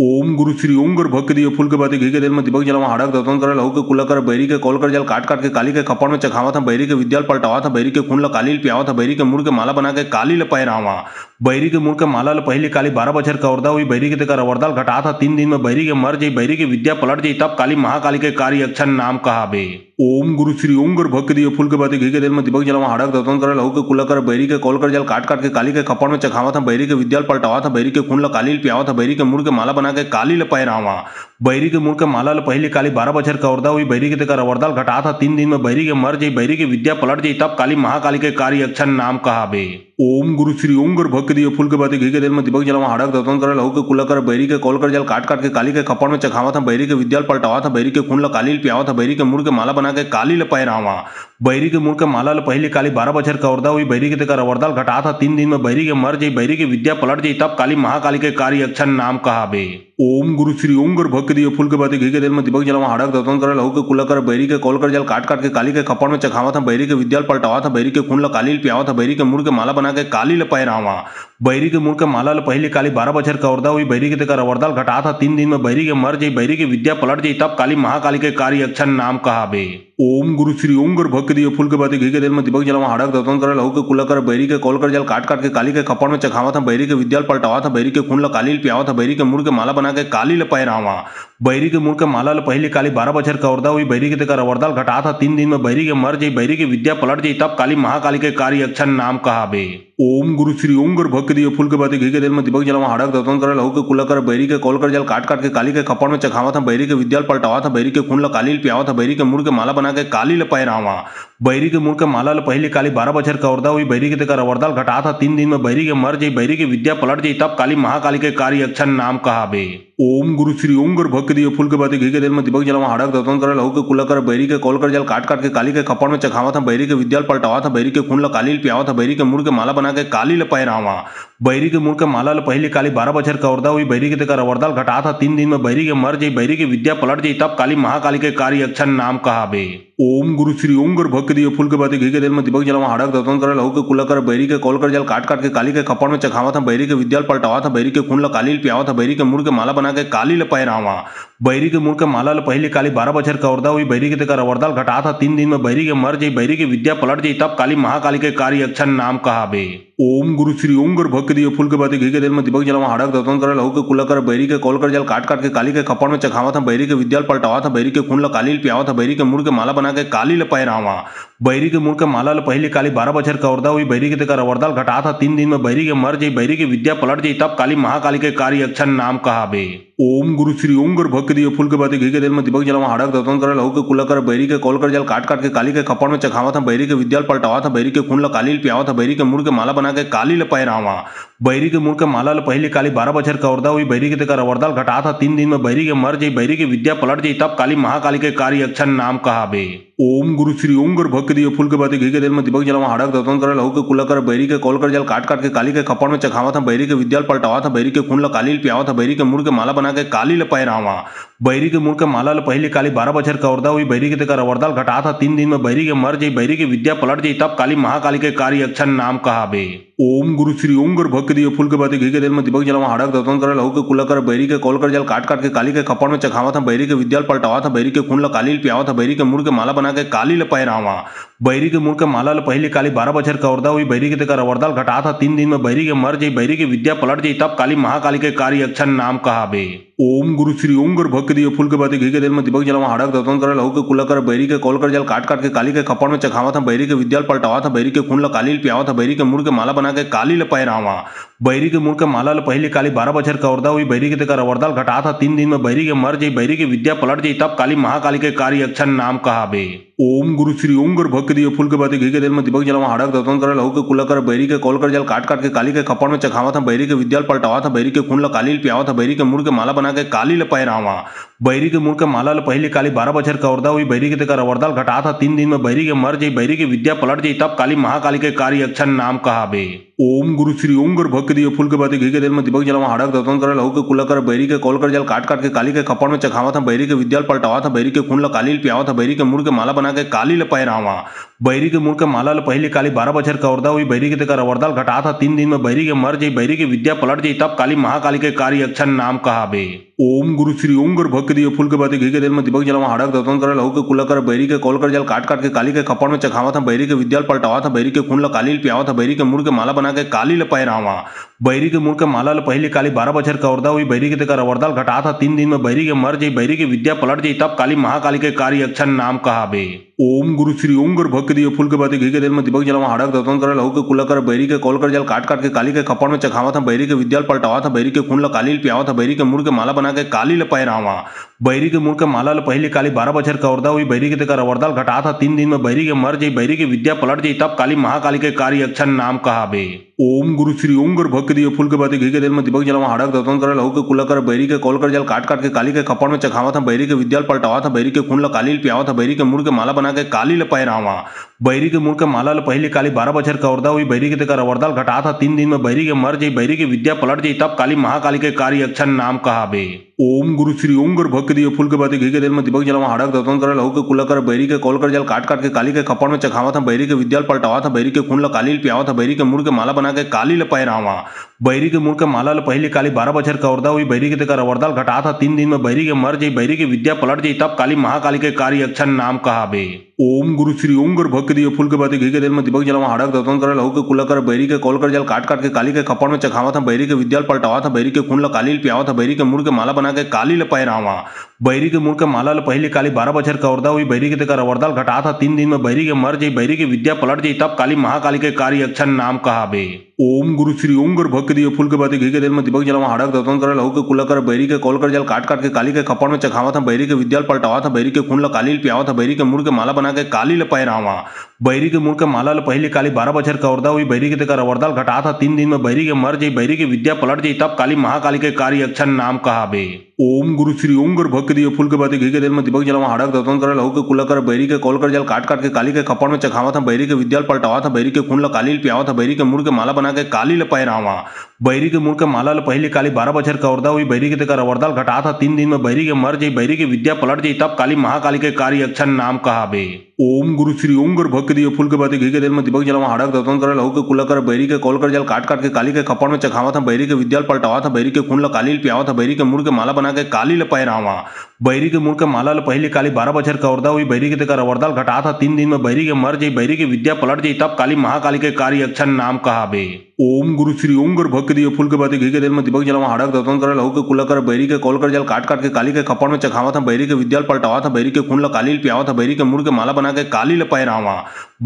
ओम गुरु श्री ओम गुर भक्त दिए फूल के बाती घी के तेल में दीपक जलावा हाड़क दतन कर लहू के कुला कर बैरी के कॉल कर जल काट काट के काली के खपड़ में चखावा था बैरी के विद्याल पलटावा था बैरी के खून ला काली पियावा था बैरी के मुड़ के माला बना के काली ल पैरावा बैरी के मुड़ के माला ल पहली काली 12 बछर का औरदा हुई बैरी के तेकर वरदाल घटा था 3 दिन में बैरी के मर जाई बैरी की विद्या पलट जाई तब काली महाकाली के कार्य अक्षर नाम कहाबे। ओम गुरु श्री ओम गुर भक्त दिए फूल के बाती घी के तेल में दीपक जलावा हाड़क दतन कर लहू के कुला कर बैरी के कॉल कर जल काट काट के काली के खपड़ में चखावा था बैरी के विद्याल पलटावा था बैरी के खून ला काली पियावा था बैरी के मुड़ के माला बना के काली ल पैरावा बैरी के मुड़ के माला ल पहली काली 12 बछर का औरदा हुई बैरी के तेकर वरदाल घटा था 3 दिन में बैरी के मर जाई बैरी की विद्या पलट जाई तब काली महाकाली के कार्य अक्षर नाम कहाबे। ओम गुरु श्री ओम गुर भक्त दिए फूल के बाती घी के तेल में दीपक जलावा हाड़क दतन कर लहू के कुला कर बैरी के कॉल कर जल काट काट के काली के खपड़ में चखावा था बैरी के विद्याल पलटावा था बैरी के खून ला काली पियावा था बैरी के मुड़ के माला बना के काली ल पैरावा बैरी के मुड़ के माला ल पहली काली 12 बछर का औरदा हुई बैरी के तेकर वरदाल घटा था 3 दिन में बैरी के मर जाई बैरी की विद्या पलट जाई तब काली महाकाली के कार्य अक्षर नाम कहाबे। ओम गुरु श्री ओम गुरु भक्त दिए फूल के बाती घी के तेल में दीपक जलावा हाड़क दतन करे लहू के कुला कर बैरी के कॉल कर जल काट काट के काली के खपड़ में चखावा था बैरी के विद्याल पलटावा था बैरी के खून ला काली पियावा था बैरी के मुड़ के माला बना के काली ल पैरावा बैरी के मुड़ के माला ल पहली काली 12 बछर का औरदा हुई बैरी के तेकर अवरदाल घटा था 3 दिन में बैरी के मर जाई बैरी के विद्या पलट जाई तब काली महाकाली के कार्य अक्षर नाम कहाबे। ओम गुरु श्री ओम गुरु भक्त दिए फूल के बाती घी के तेल में दीपक जलावा हाड़क दतन करे लहू के कुला कर बैरी के कॉल कर जल काट काट के काली के खपड़ में चखावा था बैरी के विद्याल पलटावा था बैरी के खून ला काली पियावा था बैरी के मुड़ के माला बना के काली ल पैरावा बैरी के मुड़ के माला ल पहली काली 12 बछर का औरदा हुई बैरी के तेकर अवरदाल घटा था 3 दिन में बैरी के मर जाई बैरी के विद्या पलट जाई तब काली महाकाली के कार्य अक्षर नाम कहाबे। ओम गुरु श्री ओम गुरु भक्त दिए फूल के बाती घी के तेल में दीपक जलावा हाड़क दतन करे लहू के कुला कर बैरी के कॉल कर जल काट काट के काली के खपड़ में चखावा था बैरी के विद्याल पलटावा था बैरी के खून ला काली पियावा था बैरी के मुड़ के माला बना के काली ल पैरावा बैरी के मुड़ के माला ल पहली काली 12 बछर का औरदा हुई बैरी के तेकर अवरदाल घटा था 3 दिन में बैरी के मर जाई बैरी के विद्या पलट जाई तब काली महाकाली के कार्य अक्षर नाम कहाबे। ओम गुरु श्री ओम गुरु भक्त दिए फूल के बाती घी के तेल में दीपक जलावा हाड़क दतन करे लहू के कुला कर बैरी के कॉल कर जल काट काट के काली के खपड़ में चखावा था बैरी के विद्याल पलटावा था बैरी के खून ला काली पियावा था बैरी के मुड़ के माला बना के काली ल पैरावा बैरी के मुड़ के माला ल पहली काली 12 बछर का औरदा हुई बैरी के तेकर अवरदाल घटा था 3 दिन में बैरी के मर जाई बैरी के विद्या पलट जाई तब काली महाकाली के कार्य अक्षर नाम कहाबे। ओम गुरु श्री ओम गुरु भक्त दिए फूल के बाती घी के तेल में दीपक जलावा हाड़क दतन करे लहू के कुला कर बैरी के कॉल कर जल काट काट के काली के खपड़ में चखावा था बैरी के विद्याल पलटावा था बैरी के खून ला काली पियावा था बैरी के मुड़ के माला बना के काली ल पैरावा बैरी के मुड़ के माला ल पहली काली 12 बछर का औरदा हुई बैरी के तेकर अवरदाल घटा था 3 दिन में बैरी के मर जाई बैरी के विद्या पलट जाई तब काली महाकाली के कार्य अक्षर नाम कहाबे। ओम गुरु श्री ओम गुरु भक्त दिए फूल के बाती घी के तेल में दीपक जलावा हाड़क दतन करे लहू के कुला कर बैरी के कॉल कर जल काट काट के काली के खपड़ में चखावा था बैरी के विद्याल पलटावा था बैरी के खून ला काली पियावा था बैरी के मुड़ के माला बना के काली ल पैरावा बैरी के मुड़ के माला ल पहली काली 12 बछर का औरदा हुई बैरी के तेकर अवरदाल घटा था 3 दिन में बैरी के मर जाई बैरी के विद्या पलट जाई तब काली महाकाली के कार्य अक्षर नाम कहाबे। ओम गुरु श्री ओम गुरु भक्त दिए फूल के बाती घी के तेल में दीपक जलावा हाड़क दतन करे लहू के कुला कर बैरी के कॉल कर जल काट काट के काली के खपड़ में चखावा था बैरी के विद्याल पलटावा था बैरी के खून ला काली पियावा था बैरी के मुड़ के माला बना के काली ल पैरावा बैरी के मुड़ के माला ल पहली काली 12 बछर का औरदा हुई बैरी के तेकर अवरदाल घटा था 3 दिन में बैरी के मर जाई बैरी के विद्या पलट जाई तब काली महाकाली के कार्य अक्षर नाम कहाबे। ओम गुरु श्री ओम गुरु भक्त दिए फूल के बाती घी के तेल में दीपक जलावा हाड़क दतन करे लहू के कुला कर बैरी के कॉल कर जल काट काट के काली के खपड़ में चखावा था बैरी के विद्याल पलटावा था बैरी के खून ला काली पियावा था बैरी के मुड़ के माला बना के काली ल पैरावा बैरी के मुड़ के माला ल पहली काली 12 बछर का औरदा हुई बैरी के तेकर अवरदाल घटा था 3 दिन में बैरी के मर जाई बैरी के विद्या पलट जाई तब काली महाकाली के कार्य अक्षर नाम कहाबे। ओम गुरु श्री ओम गुरु भक्त दिए फूल के बाती घी के तेल में दीपक जलावा हाड़क दतन करे लहू के कुला कर बैरी के कॉल कर जल काट काट के काली के खपड़ में चखावा था बैरी के विद्याल पलटावा था बैरी के खून ला काली पियावा था बैरी के मुड़ के माला बना के काली ल पैरावा बैरी के मुड़ के माला ल पहली काली 12 बछर का औरदा हुई बैरी के तेकर अवरदाल घटा था 3 दिन में बैरी के मर जाई बैरी के विद्या पलट जाई तब काली महाकाली के कार्य अक्षर नाम कहाबे। ओम गुरु श्री ओम गुरु भक्त दिए फूल के बाती घी के तेल में दीपक जलावा हाड़क दतन करे लहू के कुला कर बैरी के कॉल कर जल काट काट के काली के खपड़ में चखावा था बैरी के विद्याल पलटावा था बैरी के खून ला काली पियावा था बैरी के मुड़ के माला बना के काली ल पैरावा बैरी के मुड़ के माला ल पहली काली 12 बछर का औरदा हुई बैरी के तेकर अवरदाल घटा था 3 दिन में बैरी के मर जाई बैरी के विद्या पलट जाई तब काली महाकाली के कार्य अक्षर नाम कहाबे। ओम गुरु श्री ओम गुरु भक्त दिए फूल के बाती घी के तेल में दीपक जलावा हाड़क दतन करे लहू के कुला कर बैरी के कॉल कर जल काट काट के काली के खपड़ में चखावा था बैरी के विद्याल पलटावा था बैरी के खून ला काली पियावा था बैरी के मुड़ के माला बना के काली ल पैरावा बैरी के मुड़ के माला ल पहली काली 12 बछर का औरदा हुई बैरी के तेकर अवरदाल घटा था 3 दिन में बैरी के मर जाई बैरी के विद्या पलट जाई तब काली महाकाली के कार्य अक्षर नाम कहाबे। ओम गुरु श्री ओम गुरु भक्त दिए फूल के बाती घी के तेल में दीपक जलावा हाड़क दतन करे लहू के कुला कर बैरी के कॉल कर जल काट काट के काली के खपड़ में चखावा था बैरी के विद्याल पलटावा था बैरी के खून ला काली पियावा था बैरी के मुड़ के माला बना के काली ल पैरावा बैरी के मुड़ के माला ल पहली काली 12 बछर का औरदा हुई बैरी के तेकर अवरदाल घटा था 3 दिन में बैरी के मर जाई बैरी के विद्या पलट जाई तब काली महाकाली के कार्य अक्षर नाम कहाबे। ओम गुरु श्री ओम गुरु भक्त दिए फूल के बाती घी के तेल में दीपक जलावा हाड़क दतन करे लहू के कुला कर बैरी के कॉल कर जल काट काट के काली के खपड़ में चखावा था बैरी के विद्याल पलटावा था बैरी के खून ला काली पियावा था बैरी के मुड़ के माला बना के काली ल पैरावा बैरी के मुड़ के माला ल पहली काली 12 बछर का औरदा हुई बैरी के तेकर अवरदाल घटा था 3 दिन में बैरी के मर जाई बैरी के विद्या पलट जाई तब काली महाकाली के कार्य अक्षर नाम कहाबे। ओम गुरु श्री ओम गुरु भक्त दिए फूल के बाती घी के तेल में दीपक जलावा हाड़क दतन करे लहू के कुला कर बैरी के कॉल कर जल काट काट के काली के खपड़ में चखावा था बैरी के विद्याल पलटावा था बैरी के खून ला काली पियावा था बैरी के मुड़ के माला बना के काली ल पैरावा बैरी के मुड़ के माला ल पहली काली 12 बछर का औरदा हुई बैरी के तेकर अवरदाल घटा था 3 दिन में बैरी के मर जाई बैरी के विद्या पलट जाई तब काली महाकाली के कार्य अक्षर नाम कहाबे। ओम गुरु श्री ओम गुरु भक्त दिए फूल के बाती घी के तेल में दीपक जलावा हाड़क दतन करे लहू के कुला कर बैरी के कॉल कर जल काट काट के काली के खपड़ में चखावा था बैरी के विद्याल पलटावा था बैरी के खून ला काली पियावा था बैरी के मुड़ के माला बना के काली ल पैरावा बैरी के मुड़ के माला ल पहली काली 12 बछर का औरदा हुई बैरी के तेकर अवरदाल घटा था 3 दिन में बैरी के मर जाई बैरी के विद्या पलट जाई तब काली महाकाली के कार्य कार्य अक्षन नाम कहाबे। ओम गुरु श्री ओम गुर भक्त दिए फूल के बाती घी के तेल में दीपक जलावा हाड़क दतन करे लहू के कुला कर बैरी के कॉल कर जल काट काट के काली के खपड़ में चखावा था बैरी के विद्याल पलटावा था बैरी के खून ला काली पियावा था बैरी के मुड़ के माला बना के काली ल पैरावा बैरी के मुड़ के माला ल पहली काली 12 बछर का औरदा हुई बैरी के तेकर अवरदाल घटा था 3 दिन में बैरी के मर जाई बैरी की विद्या पलट जाई तब काली महाकाली के कार्य अक्षन नाम कहाबे। ओम गुरु श्री ओम गुर भक्त दिए फूल के बाती घी के तेल में दीपक जलावा हाड़क दतन करे लहू के कुला कर बैरी के कॉल कर जल काट काट के काली के खपड़ में चखावा था बैरी के विद्याल पलटावा था बैरी के खून ला काली पियावा था बैरी के मुड़ के माला बना के काली ल पैरावा बैरी के मुड़ के माला ल पहली काली 12 बछर का औरदा हुई बैरी के तेकर अवरदाल घटा था 3 दिन में बैरी के मर जाई बैरी की विद्या पलट जाई तब काली महाकाली के कार्य अक्षन नाम कहाबे। ओम गुरु श्री ओम गुर भक्त दिए फूल के बाती घी के तेल में दीपक जलावा हाड़क दतन करे लहू के कुला कर बैरी के कॉल कर जल काट काट के काली के खपड़ में चखावा था बैरी के विद्याल पलटावा था बैरी के खून ला काली पियावा था बैरी के मुड़ के माला बना के काली ल पैरावा बैरी के मुड़ के माला ल पहली काली 12 बछर का औरदा हुई बैरी के तेकर अवरदाल घटा था 3 दिन में बैरी के मर जाई बैरी की विद्या पलट जाई तब काली महाकाली के कार्य अक्षन नाम कहाबे। ओम गुरु श्री ओम गुर भक्त दिए फूल के बाती घी के तेल में दीपक जलावा हाड़क दतन करे लहू के कुला कर बैरी के कॉल कर जल काट काट के काली के खपड़ में चखावा था बैरी के विद्याल पलटावा था बैरी के खून ला काली पियावा था बैरी के मुड़ के माला बना के काली ल पैरावा बैरी के मुड़ के माला ल पहली काली 12 बछर का औरदा हुई बैरी के तेकर अवरदाल घटा था 3 दिन में बैरी के मर जाई बैरी की विद्या पलट जाई तब काली महाकाली के कार्य अक्षन नाम कहाबे। ओम गुरु श्री ओम गुर भक्त दिए फूल के बाती घी के तेल में दीपक जलावा हाड़क दतन करे लहू के कुला कर बैरी के कॉल कर जल काट काट के काली के खपड़ में चखावा था बैरी के विद्याल पलटावा था बैरी के खून ला काली पियावा था बैरी के मुड़ के माला बना के काली ल पैरावा बैरी के मुड़ के माला ल पहली काली 12 बछर का औरदा हुई बैरी के तेकर अवरदाल घटा था 3 दिन में बैरी के मर जाई बैरी की विद्या पलट जाई तब काली महाकाली के कार्य अक्षन नाम कहाबे। ओम गुरु श्री ओम गुर भक्त दिए फूल के बाती घी के तेल में दीपक जलावा हाड़क दतन करे लहू के कुला कर बैरी के कॉल कर जल काट काट के काली के खपड़ में चखावा था बैरी के विद्याल पलटावा था बैरी के खून ला काली पियावा था बैरी के मुड़ के माला बना के काली ल पैरावा बैरी के मुड़ के माला ल पहली काली 12 बछर का औरदा हुई बैरी के तेकर अवरदाल घटा था 3 दिन में बैरी के मर जाई बैरी की विद्या पलट जाई तब काली महाकाली के कार्य अक्षन नाम कहाबे। ओम गुरु श्री ओम गुर भक्त दिए फूल के बाती घी के तेल में दीपक जलावा हाड़क दतन करे लहू के कुला कर बैरी के कॉल कर जल काट काट के काली के खपड़ में चखावा था बैरी के विद्याल पलटावा था बैरी के खून ला काली पियावा था बैरी के मुड़ के माला बना के काली ल पैरावा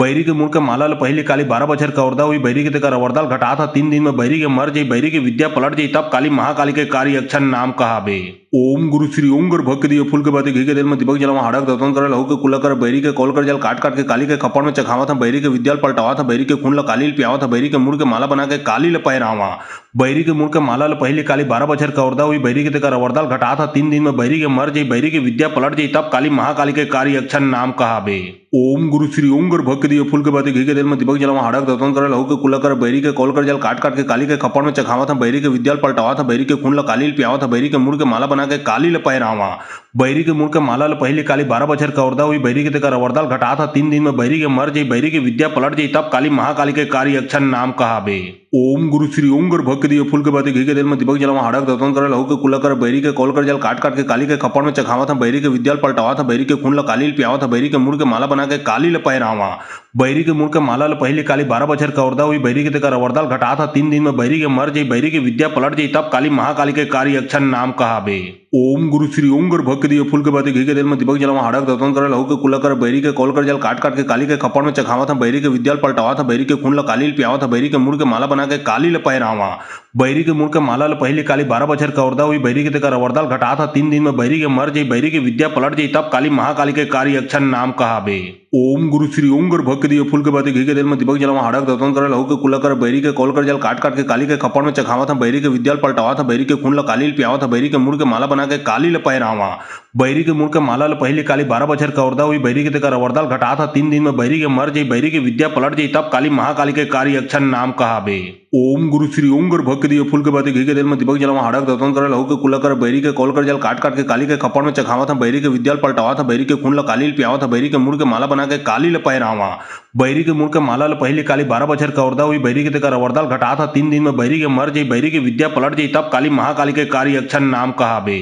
बैरी के मुड़ के माला ल पहली काली 12 बछर का औरदा हुई बैरी के तेकर अवरदाल घटा था 3 दिन में बैरी के मर जाई बैरी की विद्या पलट जाई तब काली महाकाली के कार्य अक्षन नाम कहाबे। ओम गुरु श्री ओम गुर भक्त दिए फूल के बाती घी के तेल में दीपक जलावा हाड़क दतन करे लहू के कुला कर बैरी के कॉल कर जल काट काट के काली के खपड़ में चखावा था बैरी के विद्याल पलटावा था बैरी के खून ला काली पियावा था बैरी के मुड़ के माला बना के काली ल पैरावा बैरी के मुड़ के माला ल पहली काली 12 बछर का औरदा हुई बैरी के तेकर अवरदाल घटा था 3 दिन में बैरी के मर जाई बैरी की विद्या पलट जाई तब काली महाकाली के कार्य अक्षन नाम कहाबे। ओम गुरु श्री ओम गुर भक्त दिए फूल के बाती घी के तेल में दीपक जलावा हाड़क दतन करे लहू के कुला कर बैरी के कॉल कर जल काट काट के काली के खपड़ में चखावा था बैरी के विद्याल पलटावा था बैरी के खून ला काली पियावा था बैरी के मुड़ के माला बना के काली ल पैरावा बैरी के मुड़ के माला ल पहली काली 12 बछर का औरदा हुई बैरी के तेकर अवरदाल घटा था 3 दिन में बैरी के मर जाई बैरी की विद्या पलट जाई तब काली महाकाली के कार्य अक्षन नाम कहाबे। ओम गुरु श्री ओम गुर भक्त दिए फूल के बाती घी के तेल में दीपक जलावा हाड़क दतन करे लहू के कुला कर बैरी के कॉल कर जल काट काट के काली के खपड़ में चखावा था बैरी के विद्याल पलटावा था बैरी के खून ला काली पियावा था बैरी के मुड़ के माला बना के काली ल पैरावा बैरी के मुड़ के माला ल पहली काली 12 बछर का औरदा हुई बैरी के तेकर अवरदाल घटा था 3 दिन में बैरी के मर जाई बैरी की विद्या पलट जाई तब काली महाकाली के कार्य अक्षन नाम कहाबे। ओम गुरु श्री ओम गुर भक्त दिए फूल के बाती घी के तेल में दीपक जलावा हाड़क दतन करे लहू के कुला कर बैरी के कॉल कर जल काट काट के काली के खपड़ में चखावा था बैरी के विद्याल पलटावा था बैरी के खून ला काली पियावा था बैरी के मुड़ के माला बना के काली ल पैरावा बैरी के मुड़ के माला ल पहली काली 12 बछर का औरदा हुई बैरी के तेकर अवरदाल घटा था 3 दिन में बैरी के मर जाई बैरी की विद्या पलट जाई तब काली महाकाली के कार्य अक्षन नाम कहाबे। ओम गुरु श्री ओम गुर भक्त दिए फूल के बाती घी के तेल में दीपक जलावा हाड़क दतन करे लहू के कुला कर बैरी के कॉल कर जल काट काट के काली के खपड़ में चखावा था बैरी के विद्याल पलटावा था बैरी के खून ला काली पियावा था बैरी के मुड़ के माला बना के काली ल पैरावा बैरी के मुड़ के माला ल पहली काली 12 बछर का औरदा हुई बैरी के तेकर अवरदाल घटा था 3 दिन में बैरी के मर जाई बैरी की विद्या पलट जाई तब काली महाकाली के कार्य अक्षन नाम कहाबे। ओम गुरु श्री ओम गुर भक्त दिए फूल के बाती घी के तेल में दीपक जलावा हाड़क दतन करे लहू के कुला कर बैरी के कॉल कर जल काट काट के काली के खपड़ में चखावा था बैरी के विद्याल पलटावा था बैरी के खून ला काली पियावा था बैरी के मुड़ के माला बना के काली ल पैरावा बैरी के मुड़ के माला ल पहली काली 12 बछर का औरदा हुई बैरी के तेकर अवरदाल घटा था 3 दिन में बैरी के मर जाई बैरी की विद्या पलट जाई तब काली महाकाली के कार्य अक्षन नाम कहाबे।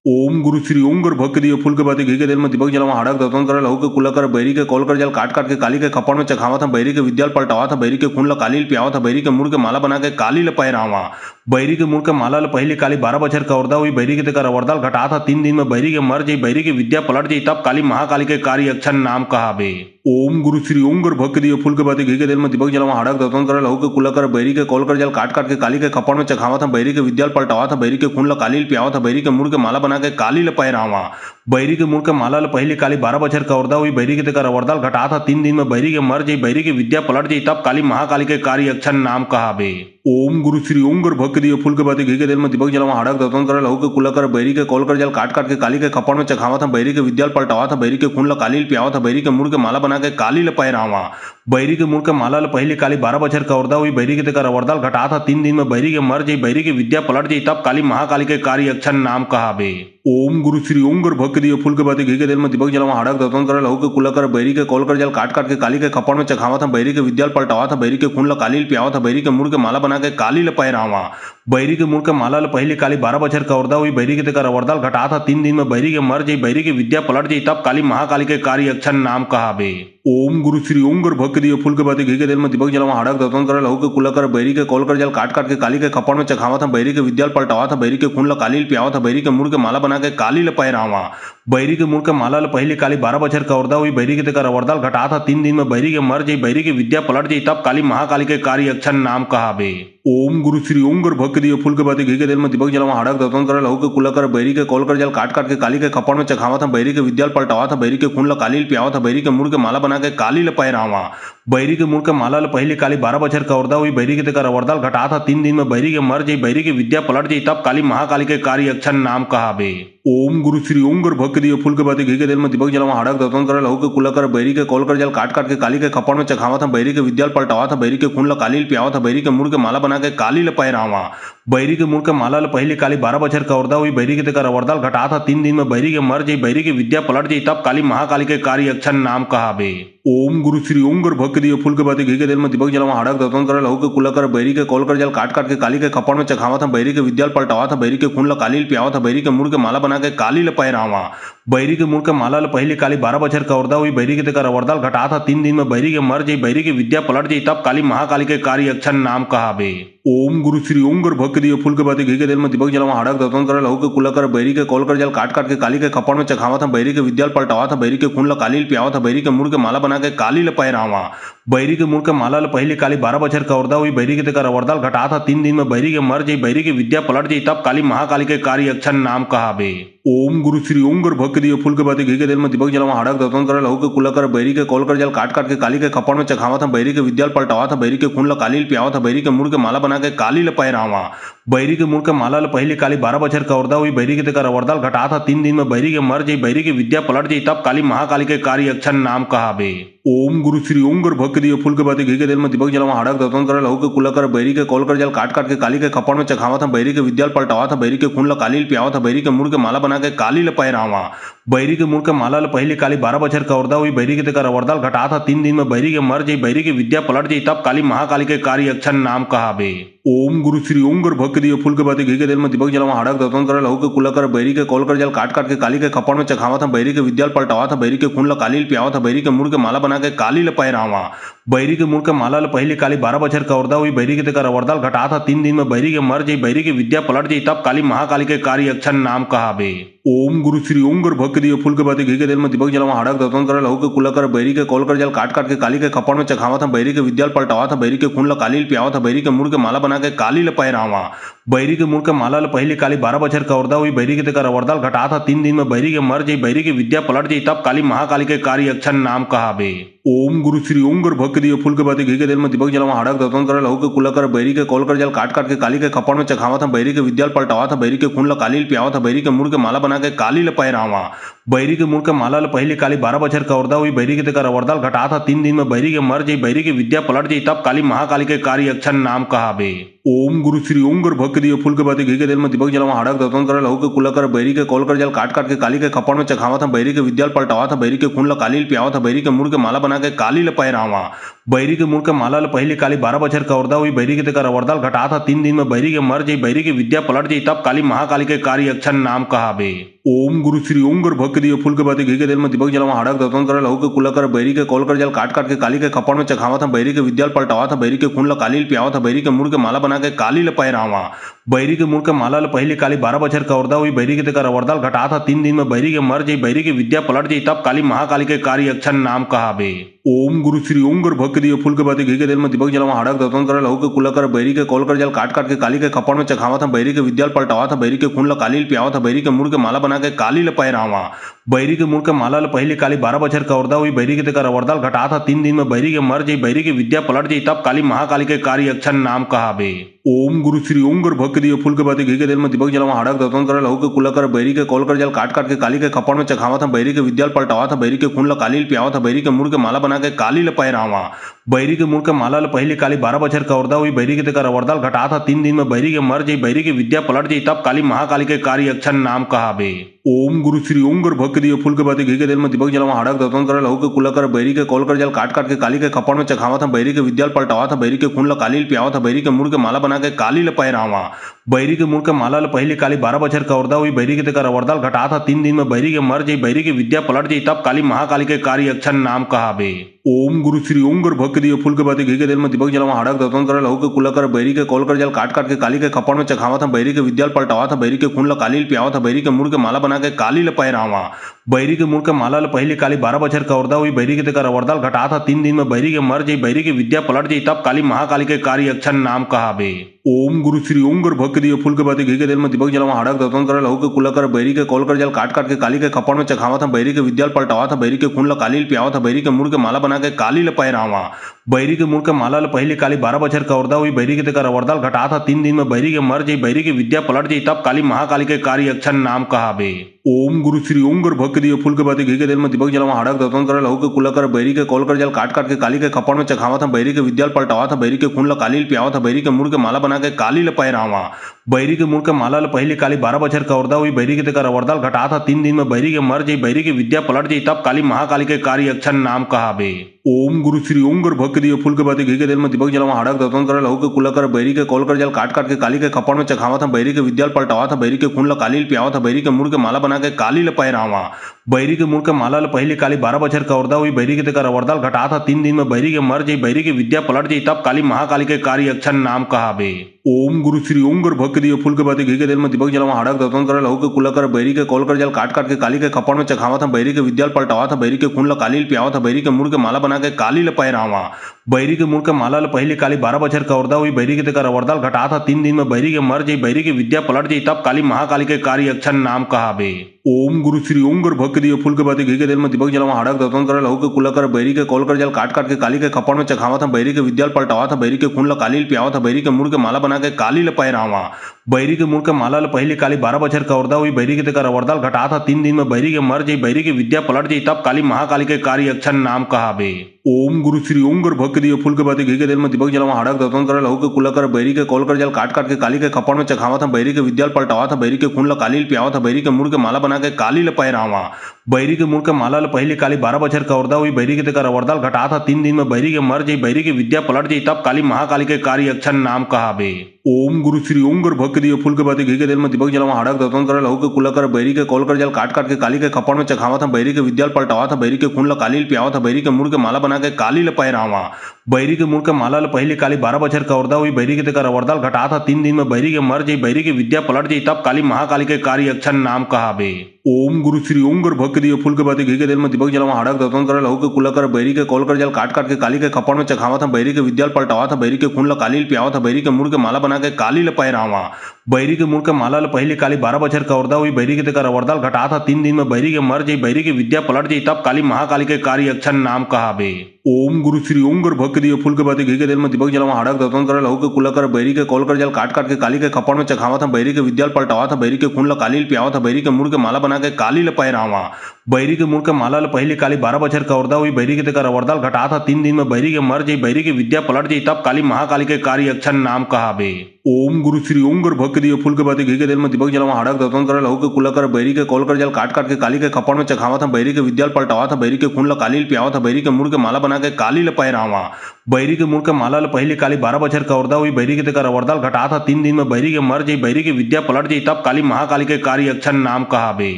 ओम गुरु श्री ओम गुर भक्त दिए फूल के बाती घी के तेल में दीपक जलावा हाड़क दतन करे लहू के कुला कर बैरी के कॉल कर जल काट काट के काली के खपड़ में चखावा था बैरी के विद्याल पलटावा था बैरी के खून ला काली पियावा था बैरी के मुड़ के माला बना के काली ल पैरावा बैरी के मुड़ के माला ल पहली काली 12 बछर का औरदा हुई बैरी के तेकर अवरदाल घटा था 3 दिन में बैरी के मर जाई बैरी की विद्या पलट जाई तब काली महाकाली के कार्य अक्षन नाम कहाबे। ओम गुरु श्री ओम गुर भक्त दिए फूल के बाती घी के तेल में दीपक जलावा हाड़क दतन करे लहू के कुला कर बैरी के कॉल कर जल काट काट के काली के खपड़ में चखावा था बैरी के विद्याल पलटावा था बैरी के खून ला काली पियावा था बैरी के मुड़ के माला बना के काली ल पैरावा बैरी के मुड़ के माला ल पहले काली 12 बछर कवर्दा हुई बैरी के तेकर अवरदाल घटात ह 3 दिन में बैरी के मर जाई बैरी के विद्या पलट जाई तब काली महाकाली के कार्य अक्षर नाम कहाबे। ओम गुरु श्री ओम गुर भक्त दियो फूल के बाती घी के तेल में दीपक जलवा हड़क दतन करे लहू के कुला कर बैरी के कॉल कर जल काट काट के काली के खपड़ में चखावा था बैरी के विद्याल पलटावा था बैरी के खून ल काली पियावा था बैरी के मुड़ के माला बना के काली ल पैरावा। बैरी के मुड़ के माला ल पहले काली 12 बछर कवर्दा हुई बैरी के तेकर अवरदाल घटात ह 3 दिन में बैरी के मर जाई बैरी के विद्या पलट जाई तब काली महाकाली के कार्य अक्षर नाम कहाबे। ओम गुरु श्री ओम गुर भक्त दियो फूल के बाती घी के तेल में दीपक जलवा हड़क दतन करे लहू के कुला कर बैरी के कॉल कर जल काट काट के काली के खपड़ में चखावा था बैरी के विद्याल पलटावा था बैरी के खून ल काली पियावा था बैरी के मुड़ के माला बना के काली ल पैरावा। बैरी के मुड़ के माला ल पहले काली 12 बछर कवर्दा हुई बैरी के तेकर अवरदाल घटात ह 3 दिन में बैरी के मर जाई बैरी के विद्या पलट जाई तब काली महाकाली के कार्य अक्षर नाम कहाबे। ओम गुरु श्री ओम गुर भक्त दियो फूल के बाती घी के तेल में दीपक जलवा हड़क दतन करे लहू के कुला कर बैरी के कॉल कर जल काट काट के काली के खपड़ में चखावा था बैरी के विद्याल पलटावा था बैरी के खून ल काली पियावा था बैरी के मुड़ के माला बना के काली ल पैरावा। बैरी के मुड़ के माला ल पहले काली 12 बछर कवर्दा हुई बैरी के तेकर अवरदाल घटात ह 3 दिन में बैरी के मर जाई बैरी के विद्या पलट जाई तब काली महाकाली के कार्य अक्षर नाम कहाबे। ओम गुरु श्री ओम गुर भक्त दियो फूल के बाती घी के तेल में दीपक जलवा हड़क दतन करे लहू के कुला कर बैरी के कॉल कर जल काट काट के काली के खपड़ में चखावा था बैरी के विद्याल पलटावा था बैरी के खून ल काली पियावा था बैरी के मुड़ के माला बना के काली ल पैरावा। बैरी के मुड़ के माला ल पहले काली 12 बछर कवर्दा हुई बैरी के तेकर अवरदाल घटात ह 3 दिन में बैरी के मर जाई बैरी के विद्या पलट जाई तब काली महाकाली के कार्य अक्षर नाम कहाबे। ओम गुरु श्री ओम गुर भक्त दियो फूल के बाती घी के तेल में दीपक जलवा हड़क दतन करे लहू के कुला कर बैरी के कॉल कर जल काट काट के काली के खपड़ में चखावा था बैरी के विद्याल पलटावा था बैरी के खून ल काली पियावा था बैरी के मुड़ के माला बना के काली ल पैरावा। बैरी के मुड़ के माला ल पहले काली 12 बछर कवर्दा हुई बैरी के तेकर अवरदाल घटात ह 3 दिन में बैरी के मर जाई बैरी के विद्या पलट जाई तब काली महाकाली के कार्य अक्षर नाम कहाबे। ओम गुरु श्री ओम गुर भक्त दियो फूल के बाती घी के तेल में दीपक जलवा हड़क दतन करे लहू के कुला कर बैरी के कॉल कर जल काट काट के काली के खपड़ में चखावा था बैरी के विद्याल पलटावा था बैरी के खून ल काली पियावा था बैरी के मुड़ के माला बना के काली ल पैरावा। बैरी के मुड़ के माला ल पहले काली 12 बछर कवर्दा हुई बैरी के तेकर अवरदाल घटात ह 3 दिन में बैरी के मर जाई बैरी के विद्या पलट जाई तब काली महाकाली के कार्य अक्षर नाम कहाबे। ओम गुरु श्री ओम गुर भक्त दियो फूल के बाती घी के तेल में दीपक जलवा हड़क दतन करे लहू के कुला कर बैरी के कॉल कर जल काट काट के काली के खपड़ में चखावा था बैरी के विद्याल पलटावा था बैरी के खून ल काली पियावा था बैरी के मुड़ के माला बना के काली ल पैरावा। बैरी के मुड़ के माला ल पहले काली 12 बछर कवर्दा हुई बैरी के तेकर अवरदाल घटात ह 3 दिन में बैरी के मर जाई बैरी के विद्या पलट जाई तब काली महाकाली के कार्य अक्षर नाम कहाबे। ओम गुरु श्री ओम गुर भक्त दियो फूल के बाती घी के तेल में दीपक जलवा हड़क दतन करे लहू के कुला कर बैरी के कॉल कर जल काट काट के काली के खपड़ में चखावा था बैरी के विद्याल पलटावा था बैरी के खून ल काली पियावा था बैरी के मुड़ के माला बना के काली ल पैरावा। बैरी के मुड़ के माला ल पहले काली 12 बछर कवर्दा हुई बैरी के तेकर अवरदाल घटात ह 3 दिन में बैरी के मर जाई बैरी के विद्या पलट जाई तब काली महाकाली के कार्य अक्षर नाम कहाबे। ओम गुरु श्री ओम गुर भक्त दियो फूल के बाती घी के तेल में दीपक जलवा हड़क दतन करे लहू के कुला कर बैरी के कॉल कर जल काट काट के काली के खपड़ में चखावा था बैरी के विद्याल पलटावा था बैरी के खून ल काली पियावा था बैरी के मुड़ के माला बना के काली ल पैरावा। बैरी के मुड़ के माला ल पहले काली 12 बछर कवर्दा हुई बैरी के तेकर अवरदाल घटात ह 3 दिन में बैरी के मर जाई बैरी के विद्या पलट जाई तब काली महाकाली के कार्य अक्षर नाम कहाबे। ओम गुरु श्री ओम गुर भक्त दियो फूल के बाती घी के तेल में दीपक जलवा हड़क दतन करे लहू के कुला कर बैरी के कॉल कर जल काट काट के काली के खपड़ में चखावा था बैरी के विद्याल पलटावा था बैरी के खून ल काली पियावा था बैरी के मुड़ के माला बना के काली ल पैरावा। बैरी के मुड़ के माला ल पहले काली 12 बछर कवर्दा हुई बैरी के तेकर अवरदाल घटात ह 3 दिन में बैरी के मर जाई बैरी के विद्या पलट जाई तब काली महाकाली के कार्य अक्षर नाम कहाबे। ओम गुरु श्री ओम गुर भक्त दियो फूल के बाती घी के तेल में दीपक जलवा हड़क दतन करे लहू के कुला कर बैरी के कॉल कर जल काट काट के काली के खपड़ में चखावा था बैरी के विद्याल पलटावा था बैरी के खून ल काली पियावा था बैरी के मुड़ के माला बना के काली ल पैरावा। बैरी के मुड़ के माला ल पहले काली 12 बछर कवर्दा हुई बैरी के तेकर अवरदाल घटात ह 3 दिन में बैरी के मर जाई बैरी के विद्या पलट जाई तब काली महाकाली के कार्य अक्षर नाम कहाबे। ओम गुरु श्री ओम गुर भक्त दियो फूल के बाती घी के तेल में दीपक जलवा हड़क दतन करे लहू के कुला कर बैरी के कॉल कर जल काट काट के काली के खपड़ में चखावा था बैरी के विद्याल पलटावा था बैरी के खून ल काली पियावा था बैरी के मुड़ के माला बना के काली ल पैरावा। बैरी के मुड़ के माला ल पहले काली 12 बछर कवर्दा हुई बैरी के तेकर अवरदाल घटात ह 3 दिन में बैरी के मर जाई बैरी के विद्या पलट जाई तब काली महाकाली के कार्य अक्षर नाम कहाबे। ओम गुरु श्री ओम गुर भक्त दियो फूल के बाती घी के तेल में दीपक जलवा हड़क दतन करे लहू के कुला कर बैरी के कॉल कर जल काट काट के काली के खपड़ में चखावा था बैरी के विद्याल पलटावा था बैरी के खून ल काली पियावा था बैरी के मुड़ के माला बना के काली ल पैरावा। बैरी के मुड़ के माला ल पहले काली 12 बछर कवर्दा हुई बैरी के तेकर अवरदाल घटात ह 3 दिन में बैरी के मर जाई बैरी के विद्या पलट जाई तब काली महाकाली के कार्य अक्षर नाम कहाबे। ओम गुरु श्री ओम गुर भक्त दियो फूल के बाती घी के तेल में दीपक जलवा हड़क दतन करे लहू के कुला कर बैरी के कॉल कर जल काट काट के काली के खपड़ में चखावा था बैरी के विद्याल पलटावा था बैरी के खून ल काली पियावा था बैरी के मुड़ के माला बना के काली ल पैरावा। बैरी के मुड़ के माला ल पहले काली 12 बछर कवर्दा हुई बैरी के तेकर अवरदाल घटा था 3 दिन में बैरी के मर जाई बैरी के विद्या पलट जाई तब काली महाकाली के कार्य अक्षर नाम कहाबे। ओम गुरु श्री ओम गुर भक्त दिए फूल के बाती घी के तेल में दीपक जलवा हड़क दतन करे लहू के कुला कर बैरी के कॉल कर जल काट काट के काली के खपड़ में चखावा था बैरी के विद्याल पलटावा था बैरी के खून ल काली पियावा था बैरी के मुड़ के माला बना के काली ल पैरावा। बैरी के मुड़ के माला ल पहले काली 12 बछर कवर्दा हुई बैरी के तेकर अवरदाल घटा था 3 दिन में बैरी के मर जाई बैरी के विद्या पलट जाई तब काली महाकाली के कार्य अक्षर नाम कहाबे। ओम गुरु श्री ओम गुर भक्त दिए फूल के बाती घी के तेल में दीपक जलवा हड़क दतन करे लहू के कुला कर बैरी के कॉल कर जल काट काट के काली के खपड़ में चखावा था बैरी के विद्याल पलटावा था बैरी के खून ल काली पियावा था बैरी के मुड़ के माला बना के काली ल पैरावा। बैरी के मुड़ के माला ल पहले काली 12 बछर कवर्दा हुई बैरी के तेकर अवरदाल घटा था 3 दिन में बैरी के मर जाई बैरी के विद्या पलट जाई तब काली महाकाली के कार्य अक्षर नाम कहाबे। ओम गुरु श्री ओम गुर भक्त दिए फूल के बाती घी के तेल में दीपक जलवा हड़क दतन करे लहू के कुला कर बैरी के कॉल कर जल काट काट के काली के खपड़ में चखावा था बैरी के विद्याल पलटावा था बैरी के खून ल काली पियावा था बैरी के मुड़ के माला बना के काली ल पैरावा। बैरी के मुड़ के माला ल पहले काली 12 बछर कवर्दा हुई बैरी के तेकर अवरदाल घटा था 3 दिन में बैरी के मर जाई बैरी के विद्या पलट जाई तब काली महाकाली के कार्य अक्षर नाम कहाबे। ओम गुरु श्री ओम गुर भक्त दिए फूल के बाती घी के तेल में दीपक जलवा हड़क दतन करे लहू के कुला कर बैरी के कॉल कर जल काट काट के काली के खपड़ में चखावा था बैरी के विद्याल पलटावा था बैरी के खून ल काली पियावा था बैरी के मुड़ के माला बना के काली ल पैरावा। बैरी के मुड़ के माला ल पहले काली 12 बछर कवर्दा हुई बैरी के तेकर अवरदाल घटा था 3 दिन में बैरी के मर जाई बैरी के विद्या पलट जाई तब काली महाकाली के कार्य अक्षर नाम कहाबे। ओम गुरु श्री ओम गुर भक्त दिए फूल के बाती घी के तेल में दीपक जलवा हड़क दतन करे लहू के कुला कर बैरी के कॉल कर जल काट काट के काली के खपड़ में चखावा था बैरी के विद्याल पलटावा था बैरी के खून ल काली पियावा था बैरी के मुड़ के माला बना के काली ल पैरावा। बैरी के मुड़ के माला ल पहले काली 12 बछर कवर्दा हुई बैरी के तेकर अवरदाल घटा था 3 दिन में बैरी के मर जाई बैरी के विद्या पलट जाई तब काली महाकाली के कार्य अक्षर नाम कहाबे। ओम गुरु श्री ओम गुर भक्त दिए फूल के बाती घी के तेल में दीपक जलवा हड़क दतन करे लहू के कुला कर बैरी के कॉल कर जल काट काट के काली के खपड़ में चखावा था बैरी के विद्याल पलटावा था बैरी के खून ल काली पियावा था बैरी के मुड़ के माला बना के काली ल पैरावा। बैरी के मुड़ के माला ल पहले काली 12 बछर कवर्दा हुई बैरी के तेकर अवरदाल घटा था 3 दिन में बैरी के मर जाई बैरी के विद्या पलट जाई तब काली महाकाली के कार्य अक्षर नाम कहाबे। ओम गुरु श्री ओम गुर भक्त दिए फूल के बाती घी के तेल में दीपक जलवा हड़क दतन करे लहू के कुला कर बैरी के कॉल कर जल काट काट के काली के खपड़ में चखावा था बैरी के विद्याल पलटावा था बैरी के खून ल काली पियावा था बैरी के मुड़ के माला बना के काली ल पैरावा। बैरी के मुड़ के माला ल पहले काली 12 बछर कवर्दा हुई बैरी के तेकर अवरदाल घटा था 3 दिन में बैरी के मर जाई बैरी के विद्या पलट जाई तब काली महाकाली के कार्य अक्षर नाम कहाबे। ओम गुरु श्री ओम गुर भक्त दिए फूल के बाती घी के तेल में दीपक जलवा हड़क दतन करे लहू के कुला कर बैरी के कॉल कर जल काट काट के काली के खपड़ में चखावा था बैरी के विद्याल पलटावा था बैरी के खून ल काली पियावा था बैरी के मुड़ के माला बना के काली ल पैरावा। बैरी के मुड़ के माला ल पहले काली 12 बछर कवर्दा हुई बैरी के तेकर अवरदाल घटा था 3 दिन में बैरी के मर जाई बैरी के विद्या पलट जाई तब काली महाकाली के कार्य अक्षर नाम कहाबे। ओम गुरु श्री ओम गुर भक्त दिए फूल के बाती घी के तेल में दीपक जलवा हड़क दतन करे लहू के कुला कर बैरी के कॉल कर जल काट काट के काली के खपड़ में चखावा था बैरी के विद्याल पलटावा था बैरी के खून ल काली पियावा था बैरी के मुड़ के माला बना के काली ल पैरावा। बैरी के मुड़ के माला ल पहले काली 12 बछर कवर्दा हुई बैरी के तेकर अवरदाल घटा था 3 दिन में बैरी के मर जाई बैरी के विद्या पलट जाई तब काली महाकाली के कार्य अक्षर नाम कहाबे। ओम गुरु श्री ओम गुर भक्त दिए फूल के बाती घी के तेल में दीपक जलवा हड़क दतन करे लहू के कुला कर बैरी के कॉल कर जल काट काट के काली के खपड़ में चखावा था बैरी के विद्याल पलटावा था बैरी के खून ल काली पियावा था बैरी के मुड़ के माला बना के काली ल पैरावा। बैरी के मुड़ के माला ल पहले काली 12 बछर कवर्दा हुई बैरी के तेकर अवरदाल घटा था 3 दिन में बैरी के मर जाई बैरी के विद्या पलट जाई तब काली महाकाली के कार्य अक्षर नाम कहाबे। ओम गुरु श्री ओम गुर भक्त दिए फूल के बाती घी के तेल में दीपक जलवा हड़क दतन करे लहू के कुला कर बैरी के कॉल कर जल काट काट के काली के खपड़ में चखावा था बैरी के विद्याल पलटावा था बैरी के खून ल काली पियावा था बैरी के मुड़ के माला बना के काली ल पैरावा। बैरी के मुड़ के माला ल पहले काली 12 बछर कवर्दा हुई बैरी के तेकर अवरदाल घटा था 3 दिन में बैरी के मर जाई बैरी के विद्या पलट जाई तब काली महाकाली के कार्य अक्षर नाम कहाबे। ओम गुरु श्री ओम गुर भक्त दिए फूल के बाती घी के तेल में दीपक जलवा हड़क दतन करे लहू के कुला कर बैरी के कॉल कर जल काट काट के काली के खपड़ में चखावा था बैरी के विद्याल पलटावा था बैरी के खून ल काली पियावा था बैरी के मुड़ के माला बना के काली ल पैरावा। बैरी के मुड़ के माला ल पहले काली 12 बछर कवर्दा हुई बैरी के तेकर अवरदाल घटा था 3 दिन में बैरी के मर जाई बैरी के विद्या पलट जाई तब काली महाकाली के कार्य अक्षर नाम कहाबे। ओम गुरु श्री ओम गुर भक्त दिए फूल के बाती घी के तेल में दीपक जलवा हड़क दतन करे लहू के कुला कर बैरी के कॉल कर जल काट काट के काली के खपड़ में चखावा था बैरी के विद्याल पलटावा था बैरी के खून ल काली पियावा था बैरी के मुड़ के माला बना के काली ल पैरावा। बैरी के मुड़ के माला ल पहले काली 12 बछर कवर्दा हुई बैरी के तेकर अवरदाल घटा था 3 दिन में बैरी के मर जाई बैरी के विद्या पलट जाई तब काली महाकाली के कार्य अक्षर नाम कहाबे। ओम गुरु श्री ओम गुर भक्त दिए फूल के बाती घी के तेल में दीपक जलवा हड़क दतन करे लहू के कुला कर बैरी के कॉल कर जल काट काट के काली के खपड़ में चखावा था बैरी के विद्याल पलटावा था बैरी के खून ल काली पियावा था बैरी के मुड़ के माला बना के काली ल पैरावा। बैरी के मुड़ के माला ल पहले काली 12 बछर कवर्दा हुई बैरी के तेकर अवरदाल घटा था 3 दिन में बैरी के मर जाई बैरी के विद्या पलट जाई तब काली महाकाली के कार्य अक्षर नाम कहाबे।